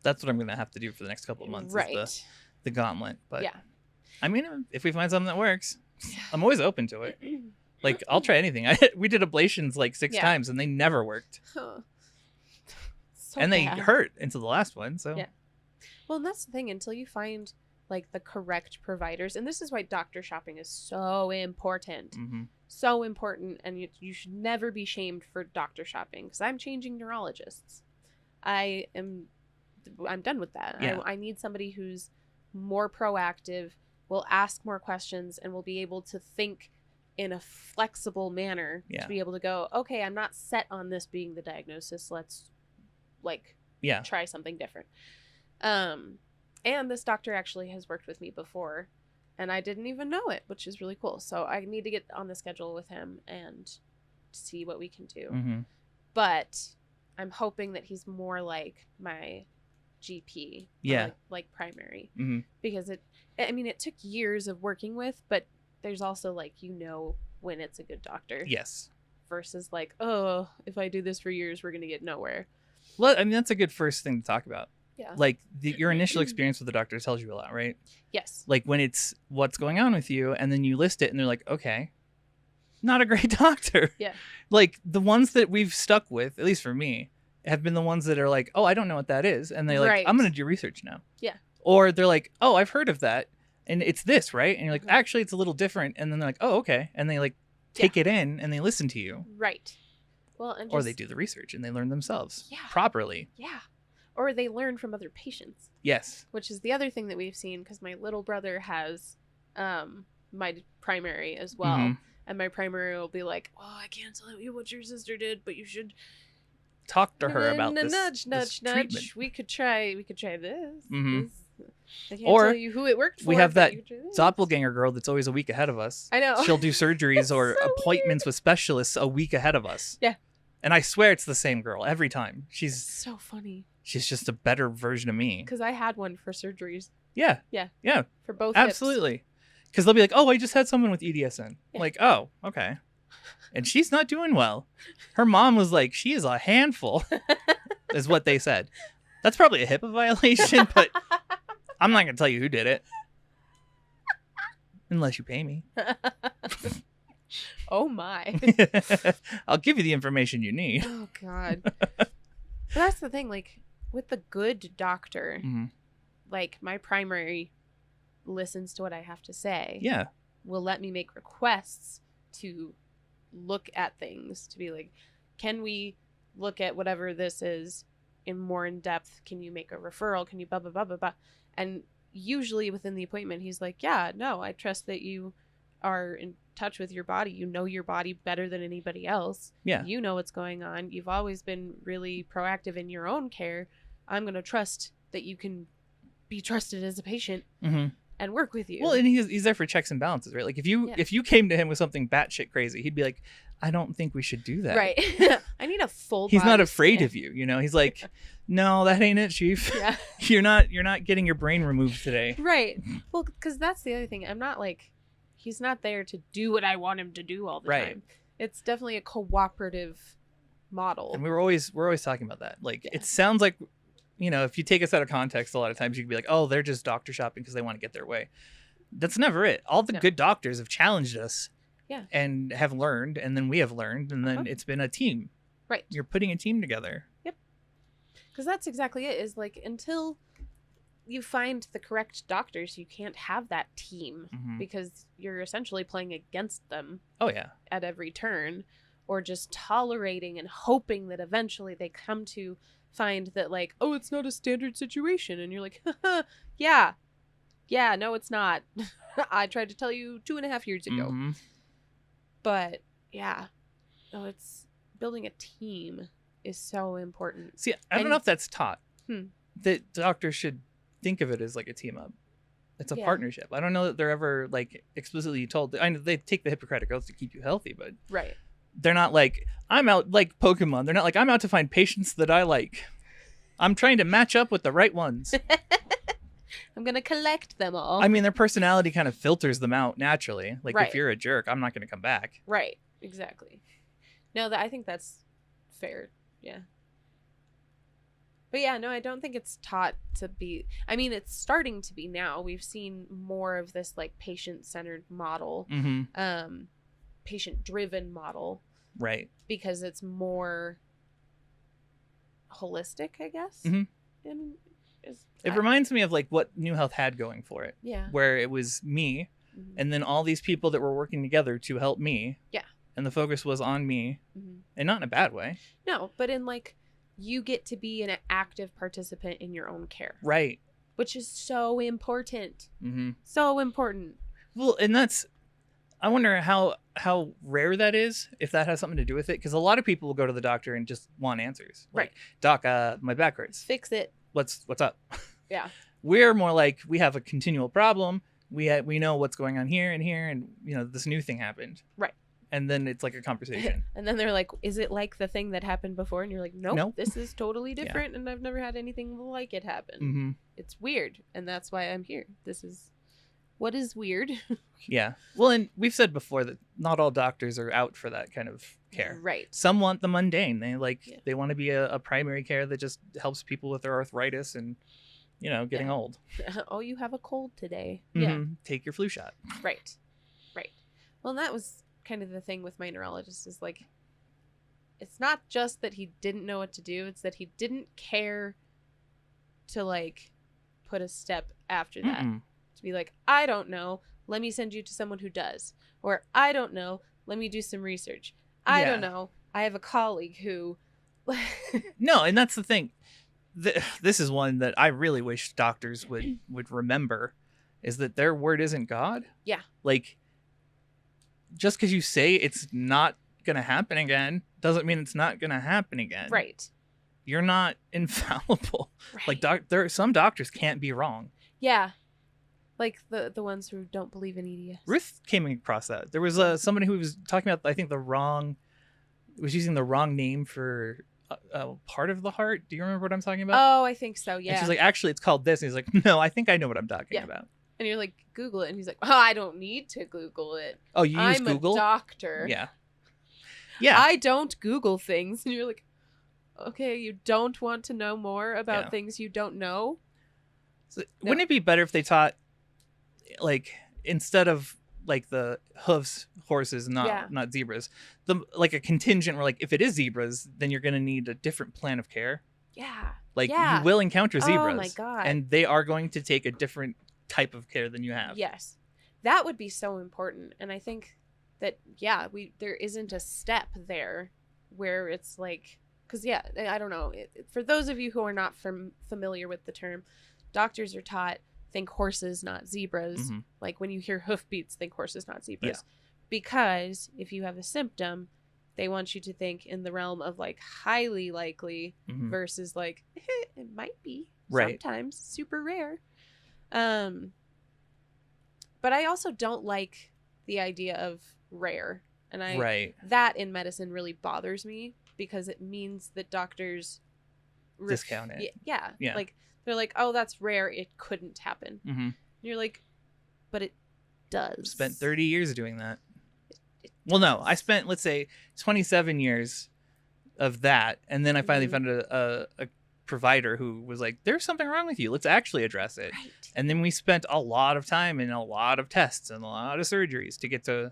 That's what I'm going to have to do for the next couple of months. Right. Is the gauntlet. But I mean, if we find something that works, I'm always open to it. Like, I'll try anything. We did ablations like 6 times and they never worked. And they hurt until the last one. So well, and that's the thing, until you find like the correct providers, and this is why doctor shopping is so important. So important, and you should never be shamed for doctor shopping, because I'm changing neurologists. I'm done with that. I need somebody who's more proactive, will ask more questions, and will be able to think in a flexible manner to be able to go, okay, I'm not set on this being the diagnosis. Let's try something different. And this doctor actually has worked with me before, and I didn't even know it, which is really cool. So I need to get on the schedule with him and see what we can do. But I'm hoping that he's more like my GP, like primary, because it took years of working with, but there's also like, when it's a good doctor. Yes. Versus like, oh, if I do this for years, we're going to get nowhere. Well, I mean, that's a good first thing to talk about. Yeah. Like your initial experience with the doctor tells you a lot, right? Yes. Like when it's what's going on with you and then you list it and they're like, okay, not a great doctor. Yeah. Like the ones that we've stuck with, at least for me, have been the ones that are like, oh, I don't know what that is. And they're like, I'm going to do research now. Yeah. Or they're like, oh, I've heard of that. And it's this, right? And you're like, actually, it's a little different. And then they're like, oh, okay. And they like take it in and they listen to you. Right. Well, and or they do the research and they learn themselves Yeah. properly. Yeah. or they learn from other patients. Yes. Which is the other thing that we've seen, because my little brother has my primary as well. Mm-hmm. And my primary will be like, oh, I can't tell you what your sister did, but you should talk to her about this. Nudge. Treatment. We could try this. Mm-hmm. I can't tell you who it worked for. We have that doppelganger girl that's always a week ahead of us. I know. She'll do surgeries or so appointments with specialists a week ahead of us. Yeah. And I swear it's the same girl every time. She's so funny. She's just a better version of me. Because I had one for surgeries. Yeah. For both Absolutely. Because they'll be like, oh, I just had someone with EDSN. Yeah. Like, oh, okay. And she's not doing well. Her mom was like, she is a handful, is what they said. That's probably a HIPAA violation, but I'm not going to tell you who did it. Unless you pay me. Oh, my. I'll give you the information you need. Oh, God. But that's the thing. Like, with the good doctor, mm-hmm. like, my primary listens to what I have to say. Yeah. Will let me make requests to look at things, to be like, can we look at whatever this is in more in depth? Can you make a referral? Can you blah, blah, blah, blah, blah? And usually within the appointment, he's like, yeah, no, I trust that you are in touch with your body. You know your body better than anybody else. Yeah. You know what's going on. You've always been really proactive in your own care. I'm going to trust that you can be trusted as a patient. Mm-hmm. And work with you. Well, and he's there for checks and balances, right? Like if you came to him with something batshit crazy, he'd be like, I don't think we should do that. Right. I need a full He's body not afraid scan. of you, you know? He's like, no, that ain't it, Chief. Yeah. You're not getting your brain removed today. Right. Well, because that's the other thing. I'm not like, he's not there to do what I want him to do all the time. It's definitely a cooperative model. And we're always talking about that. Like it sounds like, you know, if you take us out of context, a lot of times you can be like, oh, they're just doctor shopping because they want to get their way. That's never it. All the good doctors have challenged us and have learned, and then we have learned, and then it's been a team. Right. You're putting a team together. Yep. Because that's exactly it, is like until you find the correct doctors, you can't have that team because you're essentially playing against them. Oh, yeah. At every turn, or just tolerating and hoping that eventually they come to find that like, oh, it's not a standard situation. And you're like, yeah, no, it's not. I tried to tell you 2.5 years ago. Mm-hmm. But yeah, no, it's building a team is so important. See, I don't know if that's taught. That doctors should think of it as like a team up. It's a partnership. I don't know that they're ever like explicitly told. I know they take the Hippocratic Oath to keep you healthy, but they're not like, I'm out like Pokemon. They're not like, I'm out to find patients that I like. I'm trying to match up with the right ones. I'm going to collect them all. I mean, their personality kind of filters them out naturally. Like if you're a jerk, I'm not going to come back. Right. Exactly. No, I think that's fair. Yeah. But yeah, no, I don't think it's taught to be. I mean, it's starting to be now. We've seen more of this like patient-centered model, patient-driven model. Right. Because it's more holistic, I guess. Mm-hmm. And it reminds me of like what New Health had going for it. Yeah. Where it was me and then all these people that were working together to help me. Yeah. And the focus was on me. And not in a bad way. No, but in like, you get to be an active participant in your own care. Right. Which is so important. So important. Well, and I wonder how rare that is, if that has something to do with it. Because a lot of people will go to the doctor and just want answers. Like, Doc, my back hurts. Fix it. What's up? Yeah. We're more like, we have a continual problem. We know what's going on here, and you know, this new thing happened. Right. And then it's like a conversation. And then they're like, is it like the thing that happened before? And you're like, nope. This is totally different. And I've never had anything like it happen. It's weird. And that's why I'm here. This is what is weird. Yeah. Well, and we've said before that not all doctors are out for that kind of care. Right. Some want the mundane. They want to be a primary care that just helps people with their arthritis and, you know, getting old. Oh, you have a cold today. Yeah. Take your flu shot. Right. Well, and that was kind of the thing with my neurologist, is like, it's not just that he didn't know what to do, it's that he didn't care to like put a step after that. To be like, I don't know, let me send you to someone who does. Or I don't know, let me do some research. I don't know, I have a colleague who No, and that's the thing. this is one that I really wish doctors would remember, is that their word isn't God. Yeah. Like, just because you say it's not going to happen again doesn't mean it's not going to happen again. Right. You're not infallible. Right. Like, some doctors can't be wrong. Yeah. Like the ones who don't believe in EDS. Ruth came across that. There was somebody who was talking about, I think, was using the wrong name for a part of the heart. Do you remember what I'm talking about? Oh, I think so, yeah. And she's like, actually, it's called this. And he's like, no, I think I know what I'm talking about. And you're like, Google it. And he's like, oh, I don't need to Google it. Oh, you use Google? I'm a doctor. Yeah. Yeah. I don't Google things. And you're like, okay, you don't want to know more about things you don't know? So, wouldn't it be better if they taught, like, instead of like the hoofs, horses, not zebras, like a contingent where, like, if it is zebras, then you're going to need a different plan of care. Yeah. Like, you will encounter zebras. Oh my God. And they are going to take a different type of care than you have. Yes. That would be so important. And I think that, there isn't a step there where it's like, because, I don't know. For those of you who are not familiar with the term, doctors are taught, think horses, not zebras. Mm-hmm. Like, when you hear hoofbeats, think horses, not zebras. Yeah. Because if you have a symptom, they want you to think in the realm of, like, highly likely versus, like, it might be sometimes super rare. But I also don't like the idea of rare. And that in medicine really bothers me, because it means that doctors discount it. Yeah. Like, they're like, oh, that's rare. It couldn't happen. Mm-hmm. And you're like, but it does. Spent 30 years doing that. Well, no, I spent, let's say, 27 years of that. And then I finally found a provider who was like, there's something wrong with you. Let's actually address it. Right. And then we spent a lot of time and a lot of tests and a lot of surgeries to get to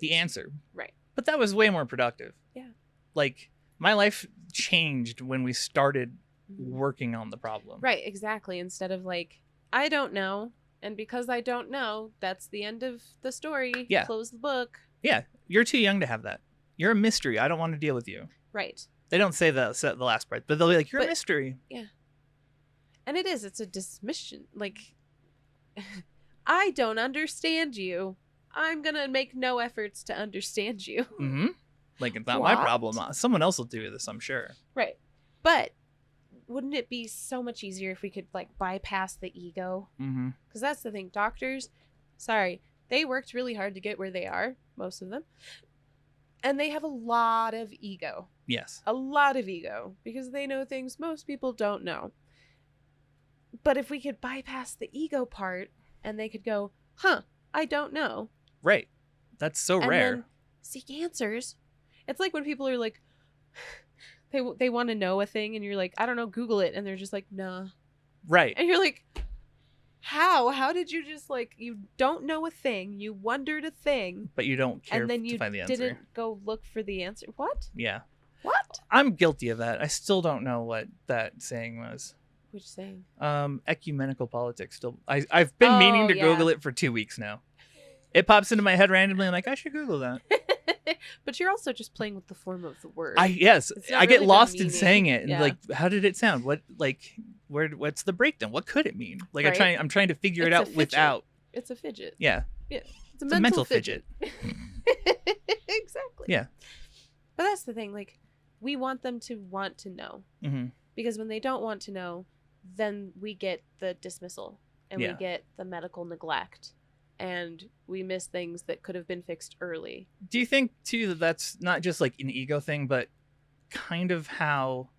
the answer. Right. But that was way more productive. Yeah. Like, my life changed when we started working on the problem. Right, exactly. Instead of like, I don't know, and because I don't know, that's the end of the story. Yeah. Close the book. Yeah, you're too young to have that. You're a mystery. I don't want to deal with you. Right. They don't say the last part, but they'll be like, you're a mystery. Yeah. And it's a dismission. Like, I don't understand you. I'm going to make no efforts to understand you. Mm-hmm. Like, it's not my problem. Someone else will do this, I'm sure. Right. But wouldn't it be so much easier if we could, like, bypass the ego? Mm-hmm. Because that's the thing. Doctors, they worked really hard to get where they are, most of them. And they have a lot of ego. Yes. A lot of ego. Because they know things most people don't know. But if we could bypass the ego part, and they could go, I don't know. Right. That's so rare. Then seek answers. It's like when people are like, they want to know a thing, and you're like, I don't know, Google it. And they're just like, nah. Right. And you're like, how? How did you just, like, you don't know a thing, you wondered a thing, but you don't care and then to find the answer. You didn't go look for the answer. What? Yeah. What? I'm guilty of that. I still don't know what that saying was. Which saying? Ecumenical politics. Still, I've been meaning to Google it for 2 weeks now. It pops into my head randomly. I'm like, I should Google that. But you're also just playing with the form of the word. I get lost in saying it, and like, how did it sound? What, like, what's the breakdown? What could it mean? Like, right? I'm trying to figure it out without. It's a fidget. Yeah. Yeah. It's a mental fidget. Exactly. Yeah. But that's the thing. Like, we want them to want to know, because when they don't want to know, then we get the dismissal, and we get the medical neglect. And we miss things that could have been fixed early. Do you think, too, that that's not just like an ego thing, but kind of how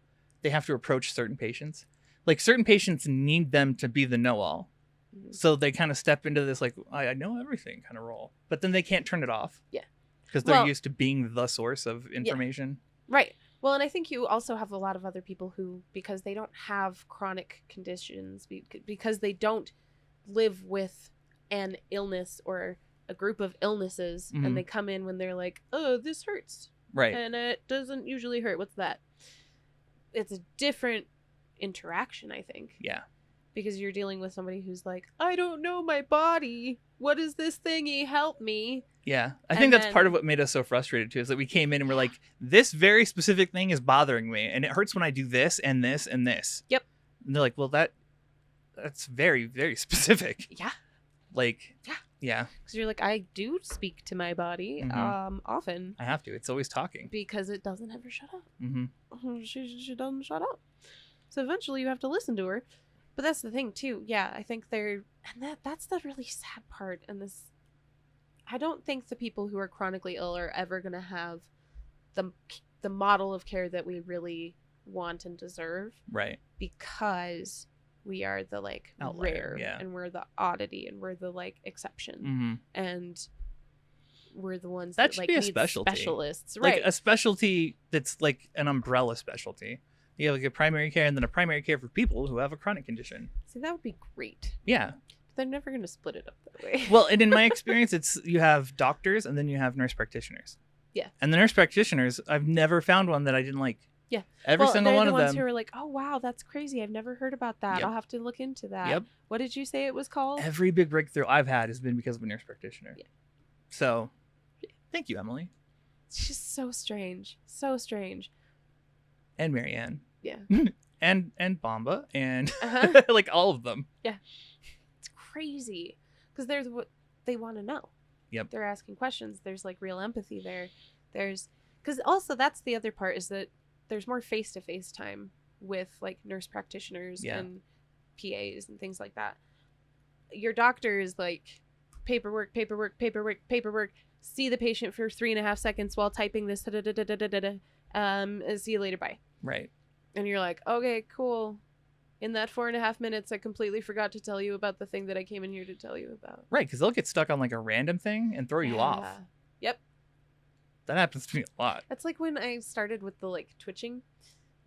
they have to approach certain patients? Like, certain patients need them to be the know-all. Mm-hmm. So they kind of step into this, like, I know everything kind of role. But then they can't turn it off. Yeah. Because they're used to being the source of information. Yeah. Right. Well, and I think you also have a lot of other people who, because they don't have chronic conditions, because they don't live with an illness or a group of illnesses, and they come in when they're like, oh, this hurts, right, and it doesn't usually hurt. What's that? It's a different interaction, I think. Yeah, because you're dealing with somebody who's like, I don't know my body, what is this thingy, help me. Yeah, I think that's part of what made us so frustrated too, is that we came in and we're like, this very specific thing is bothering me, and it hurts when I do this and this and this. Yep. And they're like, well, that's very, very specific. Yeah. Like, yeah. Yeah. Because you're like, I do speak to my body often. I have to. It's always talking. Because it doesn't ever shut up. Mm-hmm. She doesn't shut up. So eventually you have to listen to her. But that's the thing, too. Yeah, I think that's the really sad part. And I don't think the people who are chronically ill are ever going to have the model of care that we really want and deserve. Right. Because we are the like outlier, rare and we're the oddity and we're the like exception and we're the ones that should like be a specialty. Specialists, right? Like a specialty that's like an umbrella specialty. You have like a primary care and then a primary care for people who have a chronic condition. See, that would be great. Yeah. But they're never going to split it up that way. Well, and in my experience, you have doctors and then you have nurse practitioners. Yeah. And the nurse practitioners, I've never found one that I didn't like. Yeah. Every single one of them. They're the ones who are like, oh, wow, that's crazy. I've never heard about that. Yep. I'll have to look into that. Yep. What did you say it was called? Every big breakthrough I've had has been because of a nurse practitioner. Yeah. So, thank you, Emily. It's just so strange. So strange. And Marianne. Yeah. and Bomba and like all of them. Yeah. It's crazy. Because there's what they want to know. Yep. They're asking questions. There's like real empathy there. Because also that's the other part is that there's more face-to-face time with like nurse practitioners and PAs and things like that. Your doctor is like paperwork, see the patient for 3.5 seconds while typing this, see you later, bye. Right. And you're like, okay, cool. In that 4.5 minutes, I completely forgot to tell you about the thing that I came in here to tell you about. Right, because they'll get stuck on like a random thing and throw you off. Yep. That happens to me a lot. That's like when I started with the like twitching,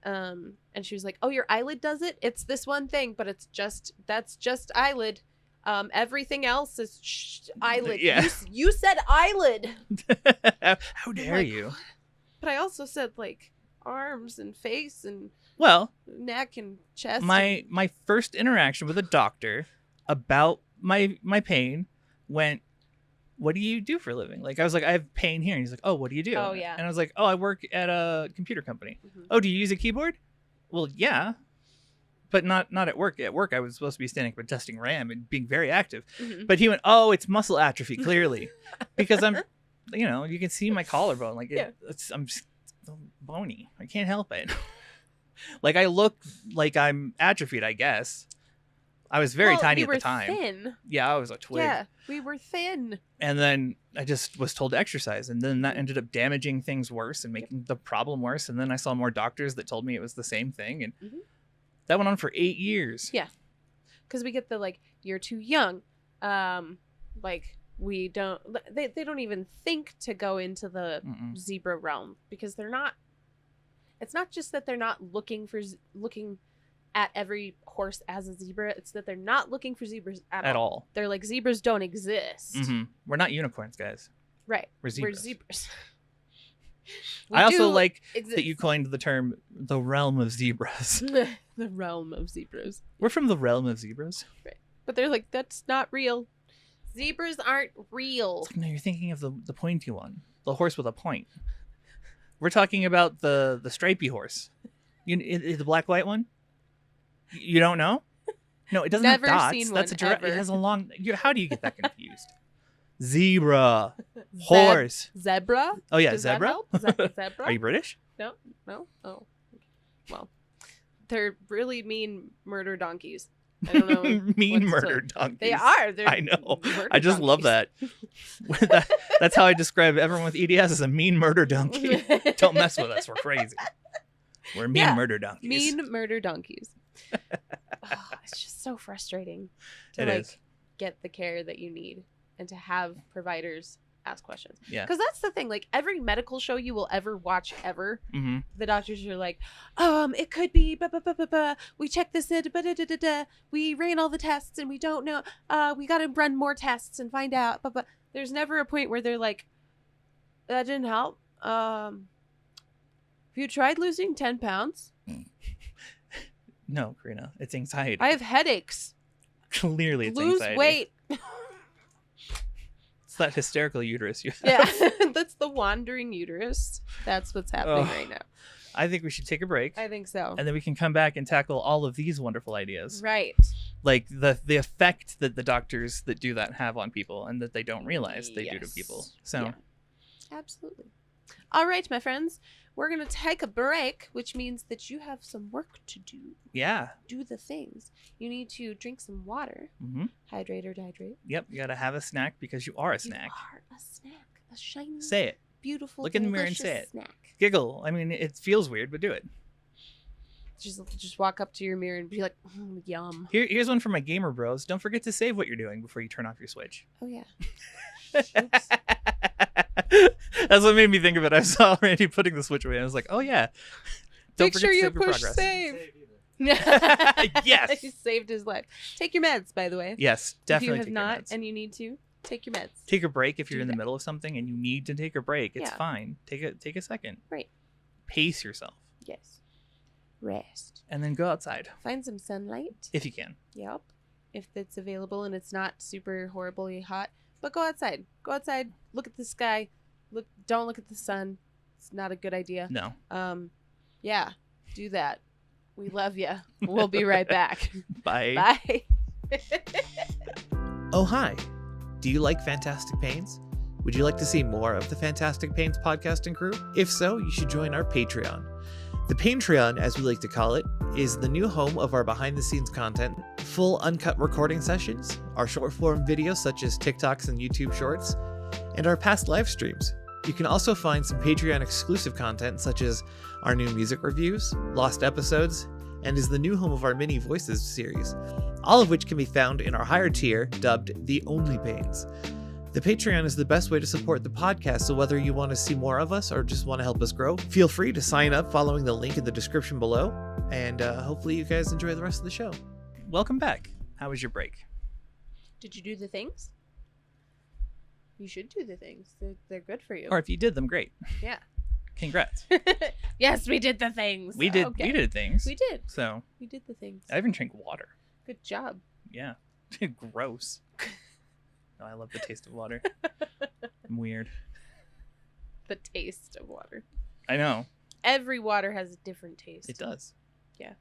and she was like, "Oh, your eyelid does it? It's this one thing, but that's just eyelid. Everything else is eyelid. Yeah. You said eyelid. How dare you? But I also said like arms and face and neck and chest. My first interaction with a doctor about my pain went, what do you do for a living? Like, I was like, I have pain here. And he's like, oh, what do you do? Oh, yeah. And I was like, oh, I work at a computer company. Oh, do you use a keyboard? Well, yeah, but not at work. At work, I was supposed to be standing up and testing RAM and being very active. But he went, oh, it's muscle atrophy, clearly. Because I'm, you can see my collarbone. Like, I'm just bony. I can't help it. Like, I look like I'm atrophied, I guess. I was very tiny at the time. Thin. Yeah, I was a twig. Yeah, we were thin. And then I just was told to exercise. And then that ended up damaging things worse and making the problem worse. And then I saw more doctors that told me it was the same thing. And that went on for 8 years. Yeah. Because we get the, like, you're too young. Like, we don't... They don't even think to go into the zebra realm. Because they're not... It's not just that they're not looking at every horse as a zebra. It's that they're not looking for zebras at all. They're like, zebras don't exist. We're not unicorns, guys. Right. We're zebras. I also like that you coined the term the realm of zebras. The realm of zebras. We're from the realm of zebras. Right. But they're like, that's not real. Zebras aren't real. No, you're thinking of the pointy one. The horse with a point. We're talking about the stripy horse. The black-white one? You don't know? No, it doesn't have dots. Seen That's one a giraffe. ever. It has a long... How do you get that confused? Zebra. Horse. Zebra? Oh, yeah, Does zebra? That help? Is that zebra? Are you British? No. Oh. Well, they're really mean murder donkeys. I don't know. Mean murder donkeys. They are. I know. I just love that. That's how I describe everyone with EDS as a mean murder donkey. Don't mess with us. We're crazy. We're mean murder donkeys. Mean murder donkeys. It's just so frustrating to get the care that you need and to have providers ask questions. Yeah. Because that's the thing. Like, every medical show you will ever watch ever, the doctors are like, it could be, we checked this, we ran all the tests and we don't know. We got to run more tests and find out. There's never a point where they're like, that didn't help. Have you tried losing 10 pounds? No, Karina. It's anxiety. I have headaches. Clearly it's anxiety. Lose weight. It's that hysterical uterus you have. Yeah, that's the wandering uterus. That's what's happening right now. I think we should take a break. I think so. And then we can come back and tackle all of these wonderful ideas. Right. Like the effect that the doctors that do that have on people and that they don't realize they do to people. So, yeah. Absolutely. All right, my friends. We're going to take a break, which means that you have some work to do. Yeah. Do the things. You need to drink some water. Mm-hmm. Hydrate or dehydrate. Yep. You got to have a snack because you are a snack. You are a snack. A shiny, say it. Beautiful, look in the mirror and say it. Snack. Giggle. I mean, it feels weird, but do it. Just walk up to your mirror and be like, yum. Here's one for my gamer bros. Don't forget to save what you're doing before you turn off your Switch. Oh, yeah. That's what made me think of it. I saw Randy putting the Switch away, and I was like, oh, yeah. Make sure you push save. Yes. He saved his life. Take your meds, by the way. Yes, definitely. If you have not and you need to, take your meds. Take a break if you're in the middle of something and you need to take a break. It's fine. Take a second. Right. Pace yourself. Yes. Rest. And then go outside. Find some sunlight. If you can. Yep. If it's available and it's not super horribly hot. But go outside. Go outside. Look at the sky. Don't look at the sun. It's not a good idea. No. Yeah. Do that. We love you. We'll be right back. Bye. Bye. Oh, hi. Do you like Fantastic Pains? Would you like to see more of the Fantastic Pains podcasting crew? If so, you should join our Patreon. The Patreon, as we like to call it, is the new home of our behind-the-scenes content, full uncut recording sessions, our short-form videos such as TikToks and YouTube Shorts, and our past live streams. You can also find some Patreon exclusive content such as our new music reviews, lost episodes, and is the new home of our Mini Voices series, all of which can be found in our higher tier dubbed The Only Pains. The Patreon is the best way to support the podcast, so whether you want to see more of us or just want to help us grow, feel free to sign up following the link in the description below, and hopefully you guys enjoy the rest of the show. Welcome back. How was your break? Did you do the things? You should do the things. They're good for you. Or if you did them, great. Yeah. Congrats. Yes, we did the things. We did. Okay. We did things. We did. So we did the things. I even drank water. Good job. Yeah. Gross. No, I love the taste of water. I'm weird. The taste of water. I know. Every water has a different taste. It does. Yeah.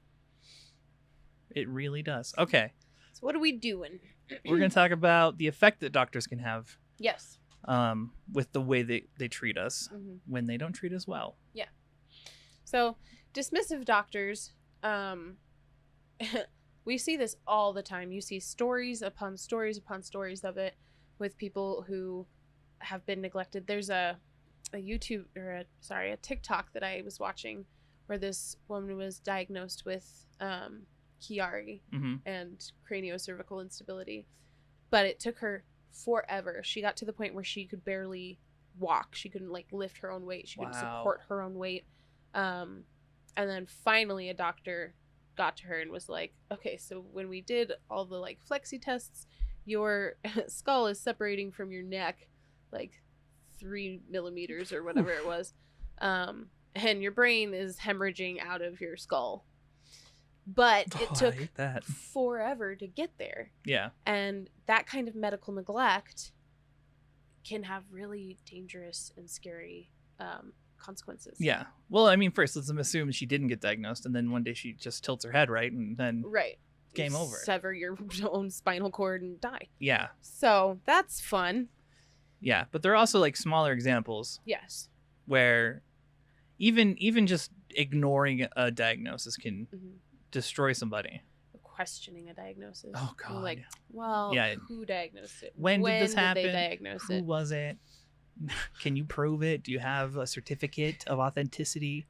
It really does. Okay. So what are we doing? We're going to talk about the effect that doctors can have. Yes. With the way they treat us when they don't treat us well. Yeah. So dismissive doctors, we see this all the time. You see stories upon stories upon stories of it with people who have been neglected. There's a YouTube or a TikTok that I was watching where this woman was diagnosed with Chiari and craniocervical instability, but it took her forever. She got to the point where she could barely walk. She couldn't lift her own weight. She couldn't support her own weight. And then finally a doctor got to her and was like, okay, so when we did all the flexi tests, your skull is separating from your neck 3 millimeters or whatever it was. And your brain is hemorrhaging out of your skull. But it took forever to get there. Yeah. And that kind of medical neglect can have really dangerous and scary consequences. Yeah. Well, I mean, first, let's assume she didn't get diagnosed, and then one day she just tilts her head, right? And then game over. Sever your own spinal cord and die. Yeah. So that's fun. Yeah. But there are also smaller examples. Yes. Where even just ignoring a diagnosis can destroy somebody. Questioning a diagnosis. Oh God. Who diagnosed it? When did this happen? They diagnose it? Who was it? Can you prove it? Do you have a certificate of authenticity?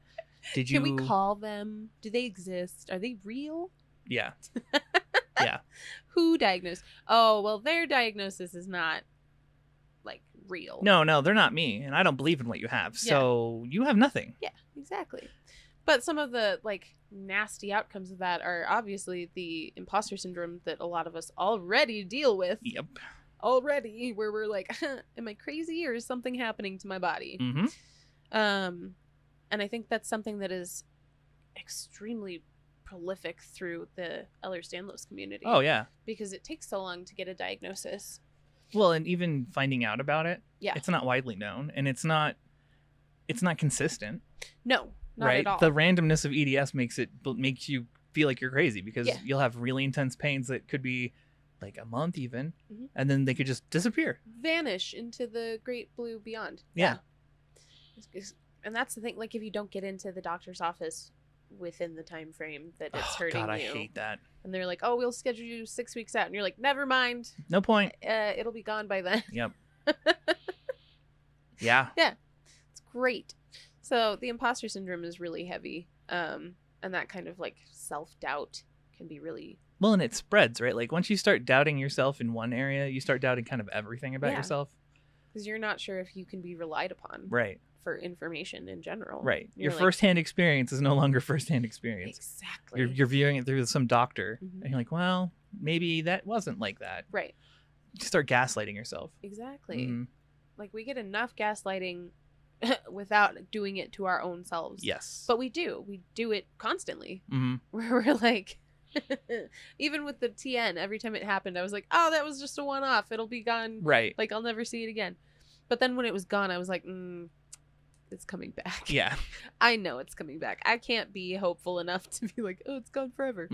Can we call them? Do they exist? Are they real? Yeah. Yeah. Who diagnosed? Oh, well, their diagnosis is not real. No, they're not me, and I don't believe in what you have. So you have nothing. Yeah, exactly. But some of the nasty outcomes of that are obviously the imposter syndrome that a lot of us already deal with. Yep. Already, where we're like, am I crazy or is something happening to my body? And I think that's something that is extremely prolific through the Ehlers-Danlos community. Oh yeah. Because it takes so long to get a diagnosis. Well, and even finding out about it, it's not widely known, and it's not consistent. No, Not right? at all. The randomness of EDS makes you feel like you're crazy because you'll have really intense pains that could be like a month even, and then they could just disappear. Vanish into the great blue beyond. Yeah. And that's the thing, like if you don't get into the doctor's office within the time frame that it's hurting God, I you. hate that. And they're like, "Oh, we'll schedule you 6 weeks out." And you're like, "Never mind. No point. It'll be gone by then." Yep. Yeah. Yeah. It's great. So the imposter syndrome is really heavy. And that kind of like self-doubt can be really... Well, and it spreads, right? Like once you start doubting yourself in one area, you start doubting kind of everything about yourself. Because you're not sure if you can be relied upon. Right. For information in general. Right. Your firsthand experience is no longer firsthand experience. Exactly. You're viewing it through some doctor. And you're like, well, maybe that wasn't like that. Right. You start gaslighting yourself. Exactly. Like we get enough gaslighting without doing it to our own selves. Yes. But we do it constantly. Where we're like, even with the TN, every time it happened, I was like, oh, that was just a one-off. It'll be gone. Right. Like I'll never see it again. But then when it was gone, I was like, it's coming back. Yeah. I know it's coming back. I can't be hopeful enough to be like, oh, it's gone forever.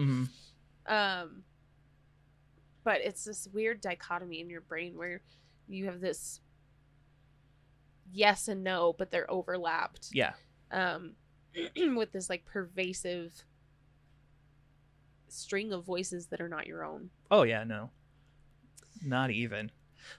But it's this weird dichotomy in your brain where you have this yes and no, but they're overlapped. Yeah. With this like pervasive string of voices that are not your own. Oh yeah, no. Not even.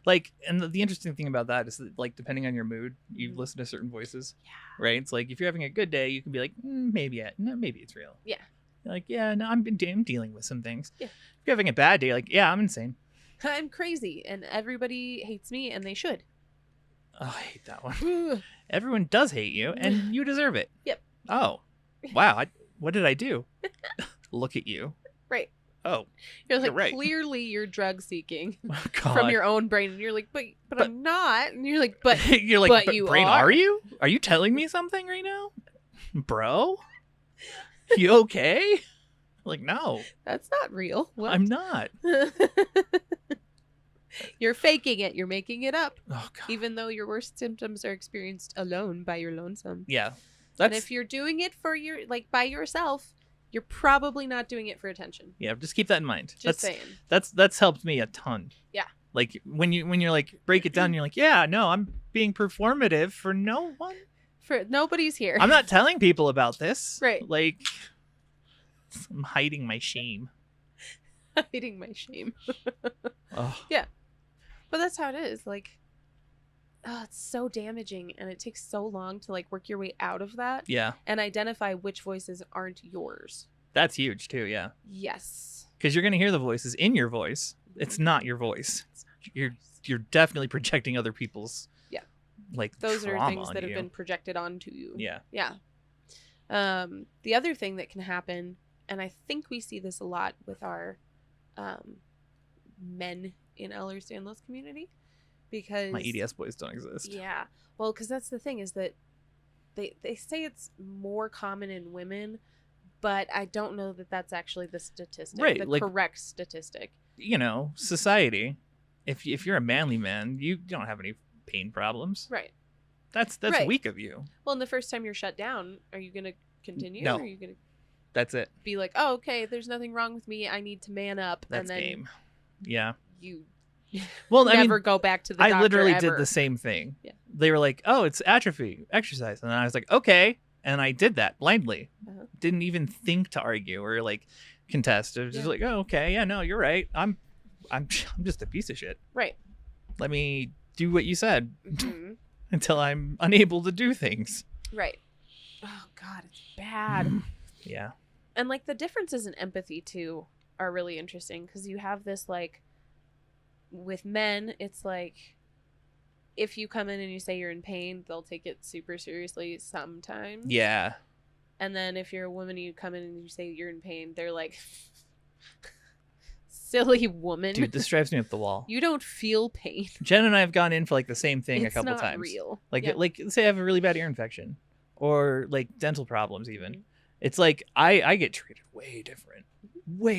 Like, and the interesting thing about that is that, like, depending on your mood, you listen to certain voices. Yeah. Right? It's like, if you're having a good day, you can be like, maybe it's real. Yeah. You're like, yeah, no, I'm dealing with some things. Yeah. If you're having a bad day, like, yeah, I'm insane. I'm crazy, and everybody hates me, and they should. Oh, I hate that one. Everyone does hate you, and you deserve it. Yep. Oh, wow. What did I do? Look at you. Right. Oh, you're like, you're right. Clearly you're drug seeking oh, from your own brain, and you're like, but I'm not, and you're like, but you're like, but you brain, are you? Are you telling me something right now, bro? You okay? Like, no, that's not real. What? I'm not. You're faking it. You're making it up. Oh, God. Even though your worst symptoms are experienced alone by your lonesome. Yeah. And if you're doing it for by yourself, you're probably not doing it for attention. Yeah, just keep that in mind. Just saying. That's helped me a ton. Yeah. Like when you're like break it down, you're like, yeah, no, I'm being performative for no one. For nobody's here. I'm not telling people about this. Right. Like I'm hiding my shame. Hiding my shame. Oh. Yeah. But that's how it is. Like, oh, it's so damaging, and it takes so long to like work your way out of that. Yeah. And identify which voices aren't yours. That's huge too, yeah. Yes. Because you're gonna hear the voices in your voice. It's not your voice. You're definitely projecting other people's like those are things that have you. been projected onto you. Yeah. Yeah. The other thing that can happen, and I think we see this a lot with our men in Ehlers-Danlos community, because my EDS boys don't exist. Yeah. Well, because that's the thing, is that they say it's more common in women, but I don't know that that's actually the statistic, right, the like, correct statistic. You know, society, if you're a manly man, you don't have any pain problems. Right. That's right. weak of you. Well, and the first time you're shut down, are you going to continue? No. Or are you going to... That's it. Be like, oh, okay, there's nothing wrong with me. I need to man up. That's and then game. Yeah. You never go back to the doctor. I literally ever. did the same thing. Yeah. They were like, oh, it's atrophy, exercise. And I was like, okay. And I did that blindly. Didn't even think to argue or like contest. It was just like, oh, okay. Yeah, no, you're right. I'm just a piece of shit. Right. Let me do what you said until I'm unable to do things. Right. Oh, God, it's bad. Yeah. And like the differences in empathy too are really interesting, because you have this like with men, it's like if you come in and you say you're in pain, they'll take it super seriously sometimes. Yeah. And then if you're a woman and you come in and you say you're in pain, they're like, silly woman. Dude, this drives me up the wall. You don't feel pain. Jen and I have gone in for like the same thing it's a couple not times. Real. Like say I have a really bad ear infection or like dental problems even. It's like I get treated way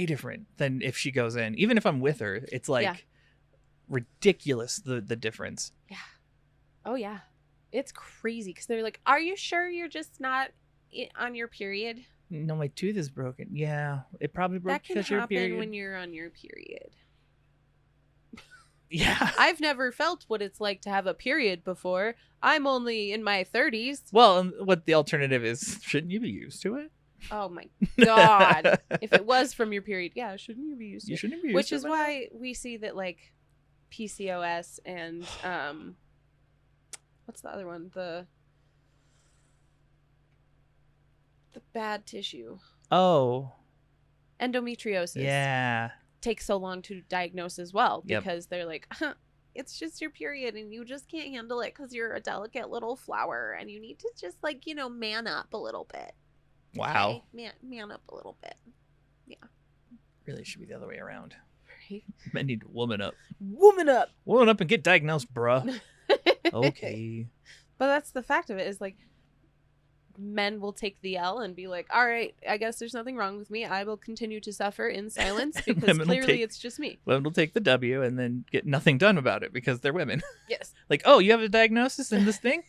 different than if she goes in. Even if I'm with her, it's like ridiculous the difference. Yeah. Oh yeah. It's crazy, because they're like, are you sure you're just not on your period? No, my tooth is broken. Yeah, it probably broke because your period. That can happen when you're on your period. Yeah. I've never felt what it's like to have a period before. I'm only in my 30s. Well, what the alternative is, shouldn't you be used to it? Oh my God. If it was from your period, yeah, shouldn't you be used to it? You shouldn't be used Which to it. is why we see that, like, PCOS and, what's the other one? The bad tissue. Oh. Endometriosis. Yeah. Takes so long to diagnose as well because Yep. they're like, it's just your period and you just can't handle it because you're a delicate little flower and you need to just, like, you know, man up a little bit. Wow. Okay? Man up a little bit. Yeah. Really should be the other way around. Right? Men need to woman up. Woman up. Woman up and get diagnosed, bruh. Okay. But that's the fact of it, is like, men will take the L and be like, all right, I guess there's nothing wrong with me. I will continue to suffer in silence because clearly it's just me. Women will take the W and then get nothing done about it because they're women. Yes. Like, oh, you have a diagnosis in this thing?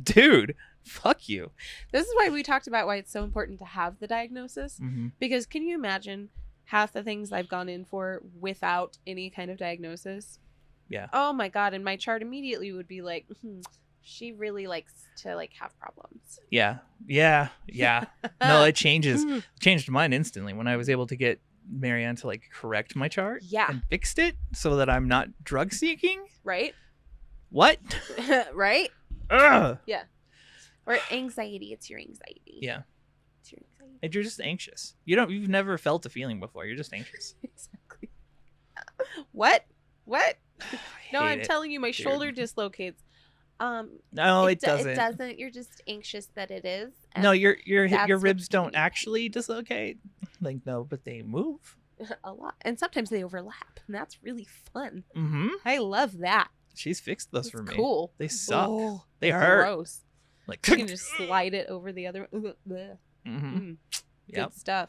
Dude, fuck you. This is why we talked about why it's so important to have the diagnosis. Mm-hmm. Because can you imagine half the things I've gone in for without any kind of diagnosis? Yeah. Oh my God. And my chart immediately would be like, she really likes to, like, have problems. Yeah. No, it changes. It changed mine instantly when I was able to get Marianne to, like, correct my chart. Yeah. And fixed it so that I'm not drug seeking. Right? What? Right? Ugh. Yeah. Or anxiety. It's your anxiety. Yeah. It's your anxiety. And you're just anxious. You've never felt a feeling before. You're just anxious. Exactly. What? No, hate I'm it, telling you, my dude. shoulder dislocates. No, it doesn't. It doesn't. You're just anxious that it is. No, your that's ribs what don't you- actually dislocate. Like, no, but they move. A lot. And sometimes they overlap. And that's really fun. Mm-hmm. I love that. She's fixed those It's for me. cool. They suck. Oh, They hurt. gross. Like, You can just slide it over the other. Mm-hmm. Good stuff.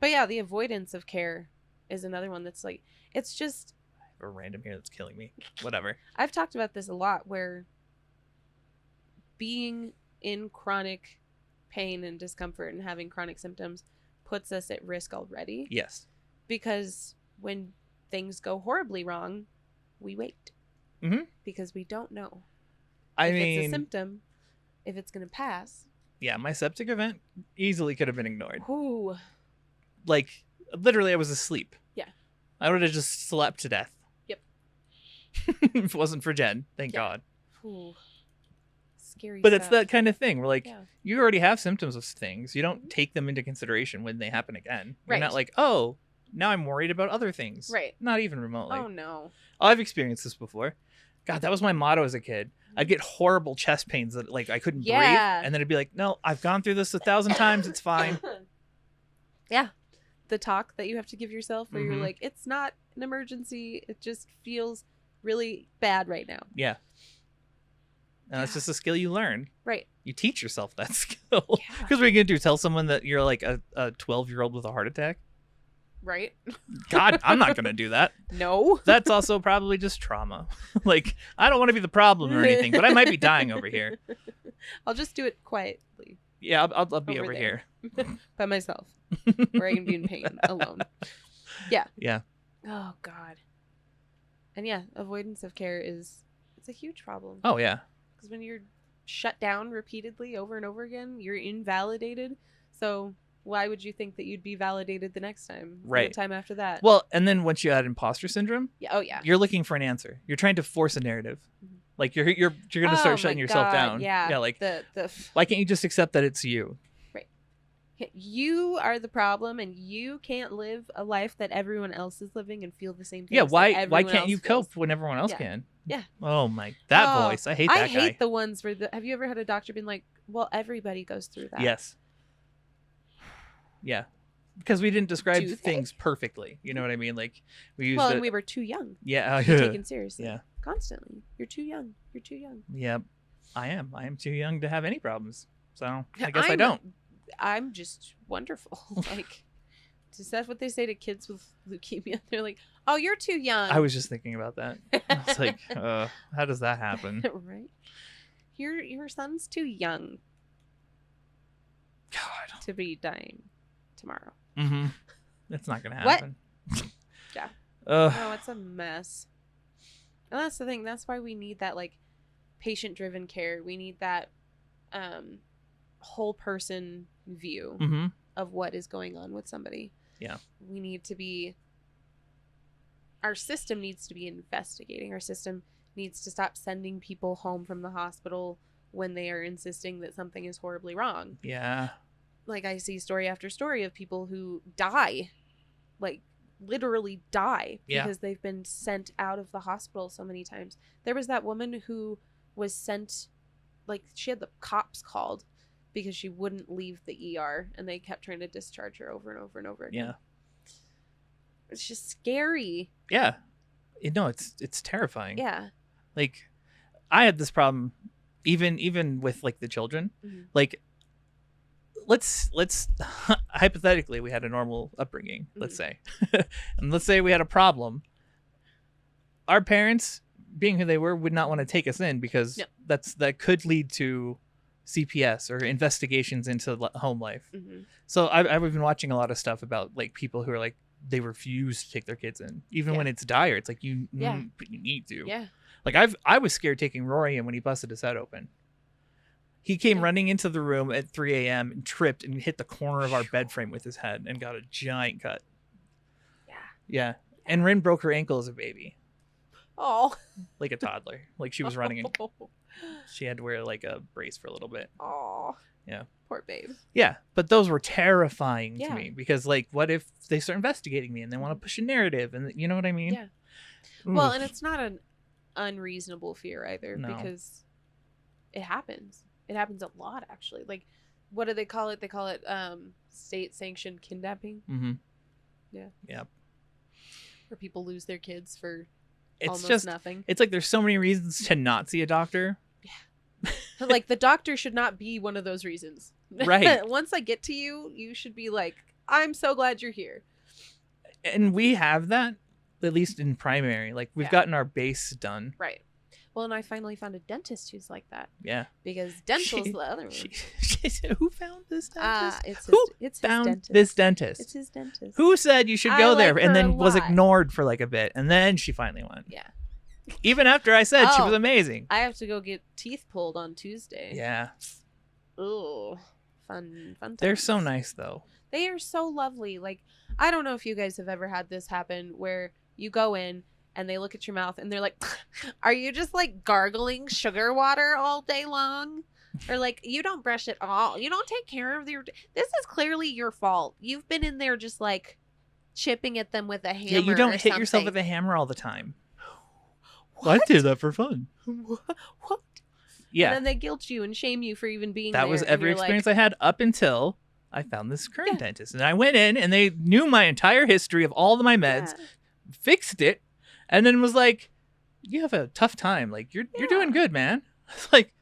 But yeah, the avoidance of care is another one that's like, it's just, A random here that's killing me. Whatever. I've talked about this a lot, where being in chronic pain and discomfort and having chronic symptoms puts us at risk already. Yes. Because when things go horribly wrong, we wait. Mm-hmm. Because we don't know It's a symptom, if it's going to pass. Yeah, my septic event easily could have been ignored. Ooh. Like, literally, I was asleep. Yeah. I would have just slept to death. Yep. If it wasn't for Jen, thank God. Ooh. Scary But stuff. it's that kind of thing where, like, Yeah. you already have symptoms of things. You don't take them into consideration when they happen again. You're Right. not like, oh, now I'm worried about other things. Right. Not even remotely. Oh, no. Oh, I've experienced this before. God, that was my motto as a kid. I'd get horrible chest pains that, like, I couldn't breathe. And then it'd be like, no, I've gone through this 1,000 times. It's fine. Yeah. The talk that you have to give yourself where Mhm. you're like, it's not an emergency. It just feels really bad right now. Yeah. And that's just a skill you learn. Right. You teach yourself that skill. Yeah. Because what are you going to do? Tell someone that you're like a 12-year-old with a heart attack? Right. God, I'm not going to do that. No. That's also probably just trauma. Like, I don't want to be the problem or anything, but I might be dying over here. I'll just do it quietly Yeah, I'll be Over over there. here. by myself, where I can be in pain alone. Yeah. Yeah. Oh, God. And yeah, avoidance of care it's a huge problem. Oh, yeah. Because when you're shut down repeatedly over and over again, you're invalidated. So why would you think that you'd be validated the next time? Or Right. the time after that? Well, and then once you add imposter syndrome, yeah. Oh, yeah. you're looking for an answer. You're trying to force a narrative. Mhm. Like, you're going to start shutting yourself down. Yeah. Yeah, like, the why can't you just accept that it's you? you are the problem, and you can't live a life that everyone else is living and feel the same things. Yeah, that why everyone can't else you feels. cope when everyone else Yeah. can? Yeah. Oh my, that Oh, voice. I hate that I guy. hate the ones where have you ever had a doctor been like, well, everybody goes through that. Yes. Yeah. Because we didn't describe Do they? things perfectly. You know what I mean? Like, we used Well, it. and we were too young Yeah. to be taken seriously. Yeah. Constantly. You're too young. You're too young. Yeah. I am too young to have any problems. So I guess I don't. I'm just wonderful. Like, is that what they say to kids with leukemia? They're like, oh, you're too young. I was just thinking about that. I was like, how does that happen? Right? Your son's too young. to be dying tomorrow. Mm-hmm. That's not gonna happen. Yeah. Ugh. No, it's a mess. And that's the thing. That's why we need that like patient-driven care. We need that whole person view Mm-hmm. of what is going on with somebody. Yeah. We need to be. Our system needs to be investigating. Our system needs to stop sending people home from the hospital when they are insisting that something is horribly wrong. Yeah. Like I see story after story of people who die, like literally die because they've been sent out of the hospital so many times. There was that woman who was sent, like she had the cops called because she wouldn't leave the ER and they kept trying to discharge her over and over and over again. Yeah. It's just scary. Yeah. No, it's terrifying. Yeah. Like I had this problem even with like the children. Mm-hmm. Like let's hypothetically we had a normal upbringing, let's say. And let's say we had a problem. Our parents, being who they were, would not want to take us in because that could lead to CPS or investigations into home life. Mm-hmm. So I've been watching a lot of stuff about like people who are like they refuse to take their kids in even when it's dire. It's like you need to. Yeah. Like I was scared taking Rory in when he busted his head open. He came running into the room at 3 a.m. and tripped and hit the corner of our bed frame with his head and got a giant cut. Yeah. Yeah. And Rin broke her ankle as a baby. Oh. Like a toddler. Like she was running and she had to wear like a brace for a little bit. Oh. Yeah. Poor babe. Yeah. But those were terrifying to me because like what if they start investigating me and they want to push a narrative and you know what I mean? Yeah. Well, and it's not an unreasonable fear either because it happens. It happens a lot actually. Like what do they call it? They call it state sanctioned kidnapping. Mm-hmm. Yeah. Yep. Where people lose their kids for it's almost just nothing. It's like there's so many reasons to not see a doctor. Yeah. Like the doctor should not be one of those reasons. Right. Once I get to you, you should be like, I'm so glad you're here. And we have that, at least in primary. Like we've gotten our base done. Right. Well, and I finally found a dentist who's like that. Yeah. Because dental's the other one. She said, who found this dentist? It's his found dentist. this dentist? It's his dentist. Who said you should go there? Like and her then a was lot. ignored for like a bit. And then she finally went. Yeah. Even after I said she was amazing. I have to go get teeth pulled on Tuesday. Yeah. Ooh. Fun times. They're so nice though. They are so lovely. Like, I don't know if you guys have ever had this happen where you go in and they look at your mouth and they're like, are you just like gargling sugar water all day long? Or like, you don't brush it all. You don't take care of your... This is clearly your fault. You've been in there just like chipping at them with a hammer. Yeah, you don't hit something. yourself with a hammer all the time. What? I did that for fun. What? Yeah. And then they guilt you and shame you for even being there. That was every experience I had up until I found this current dentist. And I went in and they knew my entire history of all of my meds, fixed it, and then was like, you have a tough time. Like, you're doing good, man. It's like...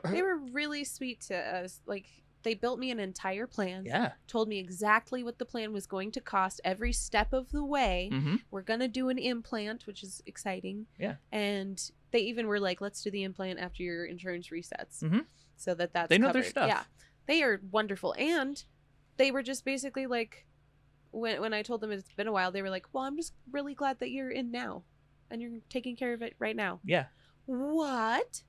They were really sweet to us. Like, they built me an entire plan. Yeah. Told me exactly what the plan was going to cost every step of the way. Mm-hmm. We're going to do an implant, which is exciting. Yeah. And they even were like, let's do the implant after your insurance resets. Mm-hmm. So that's they know covered. their stuff. Yeah. They are wonderful. And they were just basically like, when I told them it's been a while, they were like, well, I'm just really glad that you're in now. And you're taking care of it right now. Yeah. What?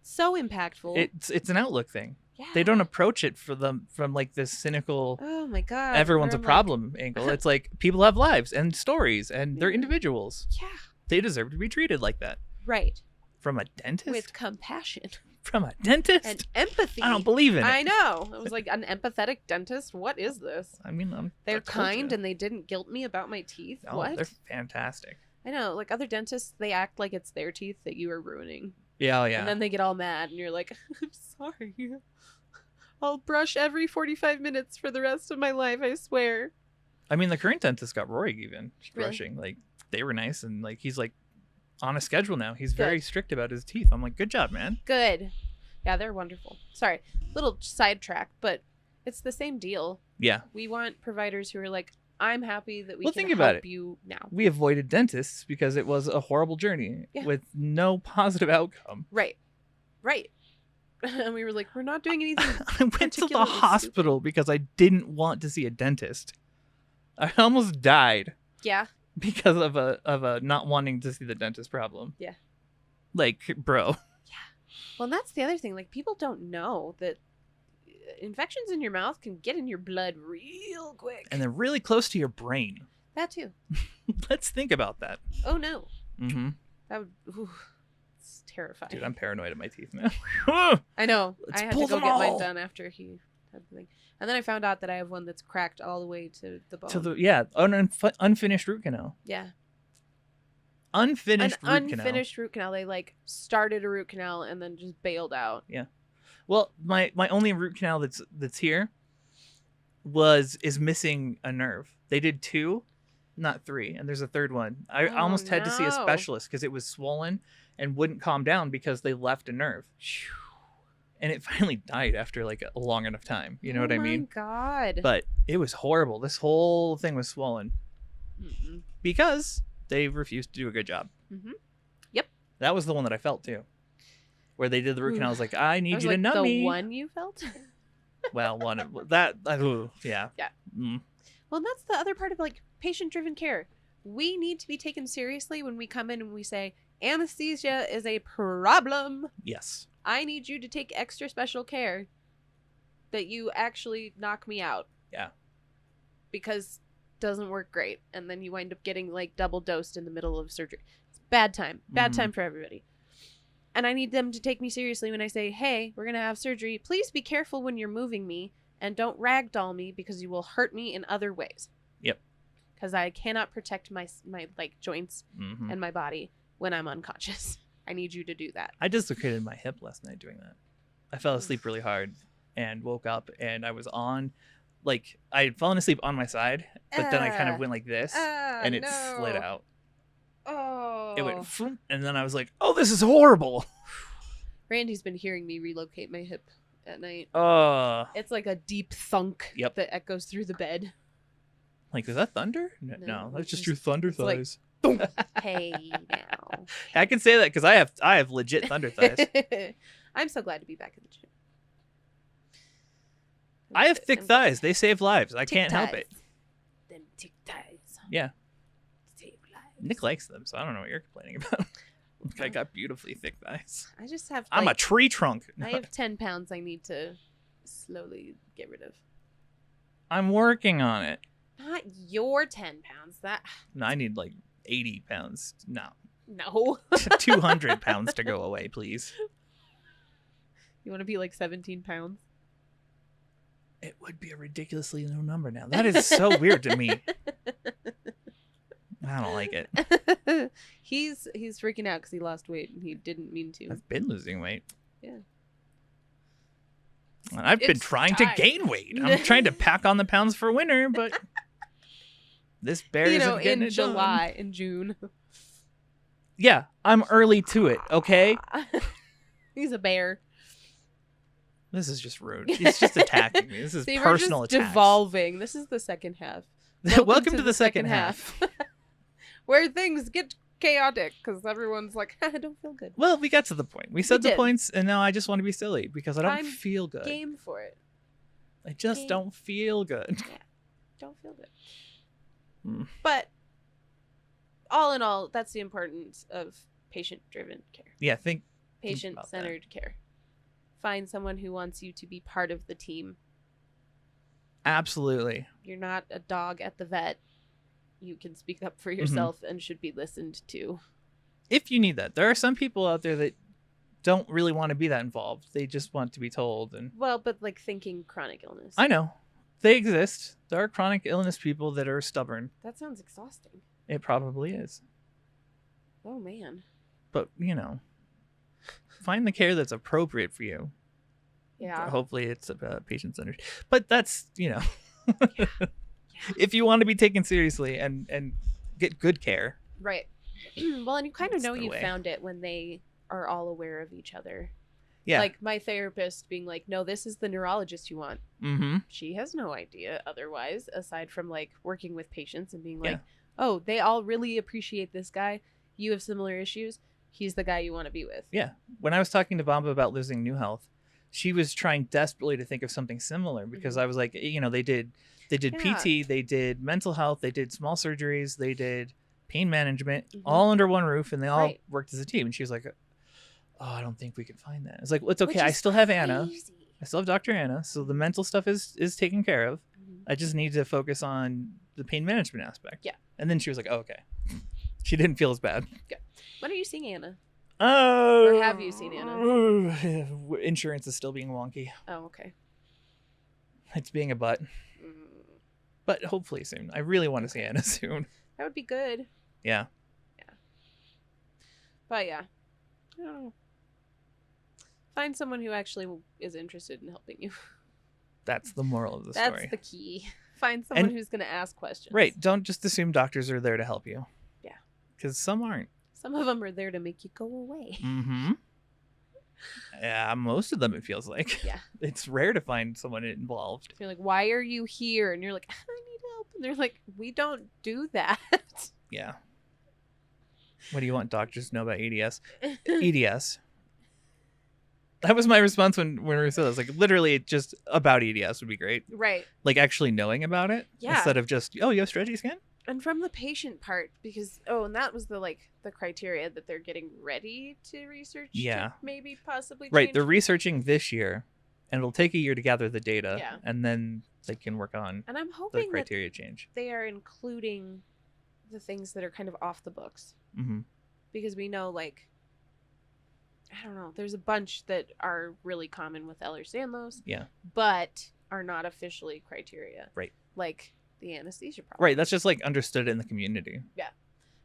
So impactful. It's an outlook thing. Yeah. They don't approach it from like this cynical, oh my god, everyone's a problem angle. It's like people have lives and stories and they're individuals. Yeah. They deserve to be treated like that. Right. From a dentist? With compassion. From a dentist? And empathy. I don't believe in it. I know. I was like, an empathetic dentist? What is this? I mean, they're kind and they didn't guilt me about my teeth. Oh, what? They're fantastic. I know. Like other dentists, they act like it's their teeth that you are ruining. Yeah, oh, yeah. And then they get all mad and you're like, I'm sorry. I'll brush every 45 minutes for the rest of my life, I swear. I mean, the current dentist got Roy even Really? brushing. Like, they were nice and like he's like on a schedule now. He's very strict about his teeth. I'm like, good job, man. Good. Yeah, they're wonderful. Sorry, little sidetrack, but it's the same deal. Yeah. We want providers who are like, I'm happy that we Well, can think about help it. you now. We avoided dentists because it was a horrible journey with no positive outcome. Right. Right. And we were like, we're not doing anything. I went to the hospital because I didn't want to see a dentist. I almost died. Yeah. Because of a not wanting to see the dentist problem. Yeah. Like, bro. Yeah. Well, and that's the other thing. Like, people don't know that infections in your mouth can get in your blood real quick. And they're really close to your brain. That too. Let's think about that. Oh, no. Mm-hmm. That would... Ooh, it's terrifying. Dude, I'm paranoid of my teeth now. I know. Let's I had to go get mine done after he had the thing. And then I found out that I have one that's cracked all the way to the bone. Unfinished root canal. Yeah. Unfinished root canal. They like started a root canal and then just bailed out. Yeah. Well, my only root canal that's here is missing a nerve. They did 2, not 3, and there's a third one. I almost had to see a specialist because it was swollen and wouldn't calm down because they left a nerve. And it finally died after like a long enough time. You know what I mean? Oh my God. But it was horrible. This whole thing was swollen. Mm-mm. Because they refused to do a good job. Mm-hmm. Yep. That was the one that I felt too. Where they did the root canal. I was like, I need you to numb me. The one you felt? Well, one of that. Yeah. Yeah. Mm. Well, and that's the other part of like patient-driven care. We need to be taken seriously when we come in and we say, anesthesia is a problem. Yes. I need you to take extra special care that you actually knock me out. Yeah. Because it doesn't work great. And then you wind up getting like double dosed in the middle of surgery. It's bad time. Bad time for everybody. And I need them to take me seriously when I say, hey, we're going to have surgery. Please be careful when you're moving me and don't ragdoll me because you will hurt me in other ways. Yep. Because I cannot protect my like joints and my body when I'm unconscious. I need you to do that. I dislocated my hip last night doing that. I fell asleep really hard and woke up and I was on, like, I had fallen asleep on my side, but then I kind of went like this and it slid out. Oh. It went floop, and then I was like, oh, this is horrible. Randy's been hearing me relocate my hip at night. It's like a deep thunk that echoes through the bed. Like, is that thunder? No, that's just your thunder thighs. Like, hey, now. I can say that because I have legit thunder thighs. I'm so glad to be back in the gym. I have thick thighs. They save lives. I can't help it. Them thick thighs. Yeah. Save lives. Nick likes them, so I don't know what you're complaining about. I got beautifully thick thighs. I just have. I'm a tree trunk. I have 10 pounds I need to slowly get rid of. I'm working on it. Not your 10 pounds. No, I need like 80 pounds. No. 200 pounds to go away, please. You want to be like 17 pounds? It would be a ridiculously low number now. That is so weird to me. I don't like it. He's freaking out because he lost weight and he didn't mean to. I've been losing weight. Yeah. And I've been trying to gain weight. I'm trying to pack on the pounds for winter, but this bear isn't getting it done. In June. Yeah, I'm early to it, okay? He's a bear. This is just rude. He's just attacking me. This is personal we're just attacks. Devolving. This is the second half. Welcome to the second half. Where things get chaotic because everyone's like, I don't feel good. Well, we got to the point. We said the points, and now I just want to be silly because I don't feel good. Game for it. I just don't feel good. Yeah, don't feel good. But all in all, that's the importance of patient-driven care. Yeah, patient-centered care. Find someone who wants you to be part of the team. Absolutely. You're not a dog at the vet. You can speak up for yourself and should be listened to. If you need that. There are some people out there that don't really want to be that involved. They just want to be told. Well, but like thinking chronic illness. I know. They exist. There are chronic illness people that are stubborn. That sounds exhausting. It probably is. Oh, man. But, find the care that's appropriate for you. Yeah. Hopefully it's patient-centered. But that's, Yeah. If you want to be taken seriously and get good care. Right. Well, and you kind of know you found it when they are all aware of each other. Yeah. Like my therapist being like, no, this is the neurologist you want. Mm-hmm. She has no idea otherwise, aside from like working with patients and being like, oh, they all really appreciate this guy. You have similar issues. He's the guy you want to be with. Yeah. When I was talking to Bamba about losing New Health, she was trying desperately to think of something similar because I was like, you know, they did PT, they did mental health, they did small surgeries, they did pain management, all under one roof, and they all worked as a team. And she was like, oh, I don't think we can find that. It's like, well, it's okay. I still have Anna. I still have Dr. Anna. So the mental stuff is taken care of. I just need to focus on the pain management aspect. Yeah. And then she was like, oh, okay. She didn't feel as bad. Good. When are you seeing Anna? Oh. Or have you seen Anna? Insurance is still being wonky. Oh, okay. It's being a butt. But hopefully soon. I really want to see Anna soon. That would be good. Yeah. Yeah. But yeah. I don't know. Find someone who actually is interested in helping you. That's the moral of the story. That's the key. Find someone who's going to ask questions. Right. Don't just assume doctors are there to help you. Yeah. Because some aren't. Some of them are there to make you go away. Mm-hmm. Yeah, most of them it feels like. Yeah. It's rare to find someone involved. You're like, why are you here? And you're like, I need help. And they're like, we don't do that. Yeah. What do you want doctors to know about EDS? EDS. That was my response when we were saying this. Like, literally, just about EDS would be great. Right. Like, actually knowing about it. Yeah. Instead of just, oh, you have stretchy skin? And from the patient part, because, and that was the criteria that they're getting ready to research. Yeah. To maybe possibly change. Right. They're researching this year, and it'll take a year to gather the data. Yeah. And then they can work on and I'm hoping the criteria change. They are including the things that are kind of off the books. Mm-hmm. Because we know, I don't know, there's a bunch that are really common with Ehlers-Danlos. Yeah. But are not officially criteria. Right. Like the anesthesia problem. Right. That's just understood in the community. Yeah.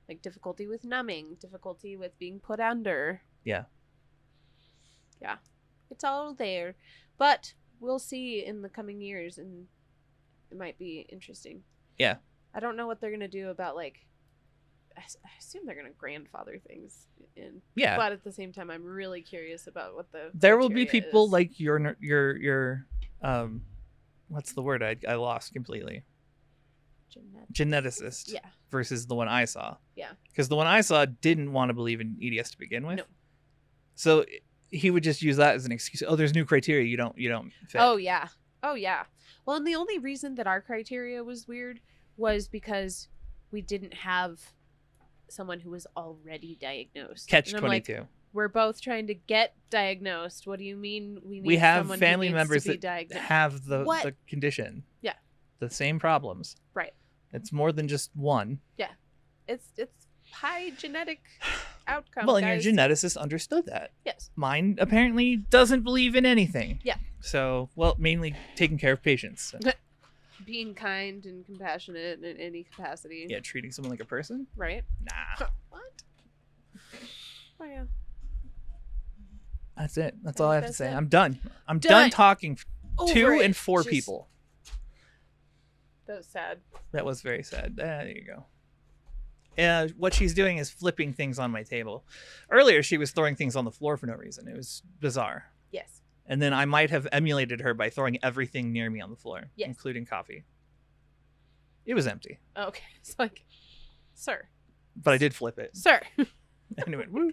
Like difficulty with numbing, difficulty with being put under. Yeah. Yeah. It's all there. But we'll see in the coming years, and it might be interesting. Yeah. I don't know what they're going to do about I assume they're going to grandfather things in. Yeah. But at the same time, I'm really curious about what there will be people is. like your what's the word I lost completely? Geneticist. Yeah. Versus the one I saw. Yeah. Because the one I saw didn't want to believe in EDS to begin with. No. So he would just use that as an excuse. Oh, there's new criteria. You don't fit. Oh yeah. Well, and the only reason that our criteria was weird was because we didn't have someone who was already diagnosed. Catch 22. We're both trying to get diagnosed. What do you mean we need we have someone family who needs members to be that diagnosed? have the condition. Yeah. The same problems. Right. It's more than just one. Yeah. It's high genetic outcome. Well, and guys. your geneticist understood that. Yes. Mine apparently doesn't believe in anything. Yeah. So, mainly taking care of patients. So. Being kind and compassionate in any capacity. Yeah, treating someone like a person? Right? Nah. What? Oh, yeah. That's it. That's all I have to say. It. I'm done. I'm done talking Over 2 it. and 4 people. That was sad. That was very sad. There you go. What she's doing is flipping things on my table. Earlier, she was throwing things on the floor for no reason. It was bizarre. Yes. And then I might have emulated her by throwing everything near me on the floor, including coffee. It was empty. Okay. It's like, sir. But I did flip it. Sir. And it went, woo.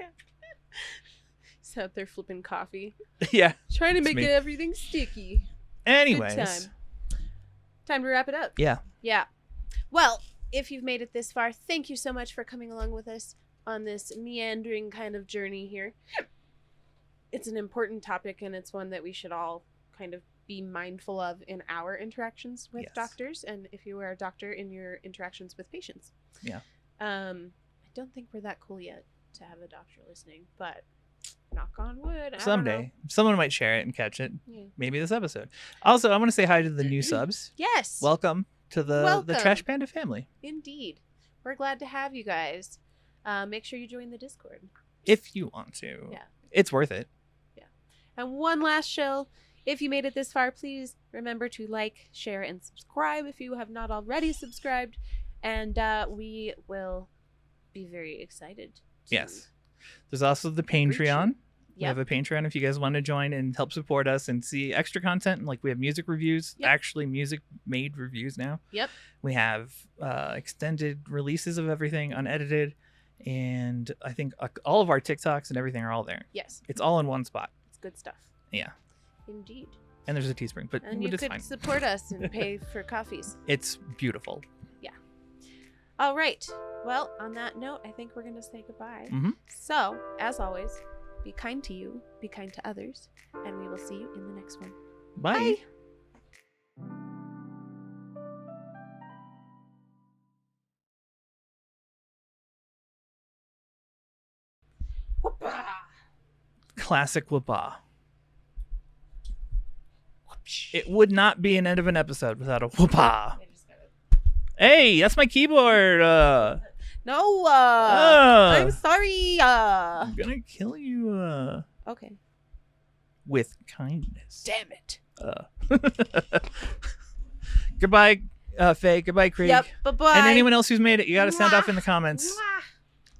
He's out there flipping coffee. Yeah. Trying to make everything sticky. Anyways. Time to wrap it up. Yeah. Yeah. Well, if you've made it this far, thank you so much for coming along with us on this meandering kind of journey here. It's an important topic, and it's one that we should all kind of be mindful of in our interactions with doctors, and if you are a doctor, in your interactions with patients. Yeah. I don't think we're that cool yet to have a doctor listening, but knock on wood. Someday someone might share it and catch it. Yeah. Maybe this episode. Also, I want to say hi to the new subs. Yes. Welcome to the Trash Panda family. Indeed. We're glad to have you guys. Make sure you join the Discord if you want to. Yeah. It's worth it. Yeah. And one last shill. If you made it this far, please remember to like, share, and subscribe if you have not already subscribed. And we will be very excited. Yes. There's also the Patreon. We have a Patreon if you guys want to join and help support us and see extra content. Like we have music reviews, actually music made reviews now. Yep. We have extended releases of everything unedited. And I think all of our TikToks and everything are all there. Yes. It's all in one spot. It's good stuff. Yeah. Indeed. And there's a Teespring, but and you it's could fine. support us and pay for coffees. It's beautiful. Yeah. All right. Well, on that note, I think we're going to say goodbye. Mm-hmm. So, as always, be kind to you, be kind to others, and we will see you in the next one. Bye. Whoopah! Classic whoopah. It would not be an end of an episode without a whoopah. Hey, that's my keyboard. No, I'm sorry. I'm gonna kill you. Okay. With kindness. Damn it. Goodbye, Faye. Goodbye, Craig. Yep. Bye-bye. And anyone else who's made it, you gotta sound off in the comments. Mwah.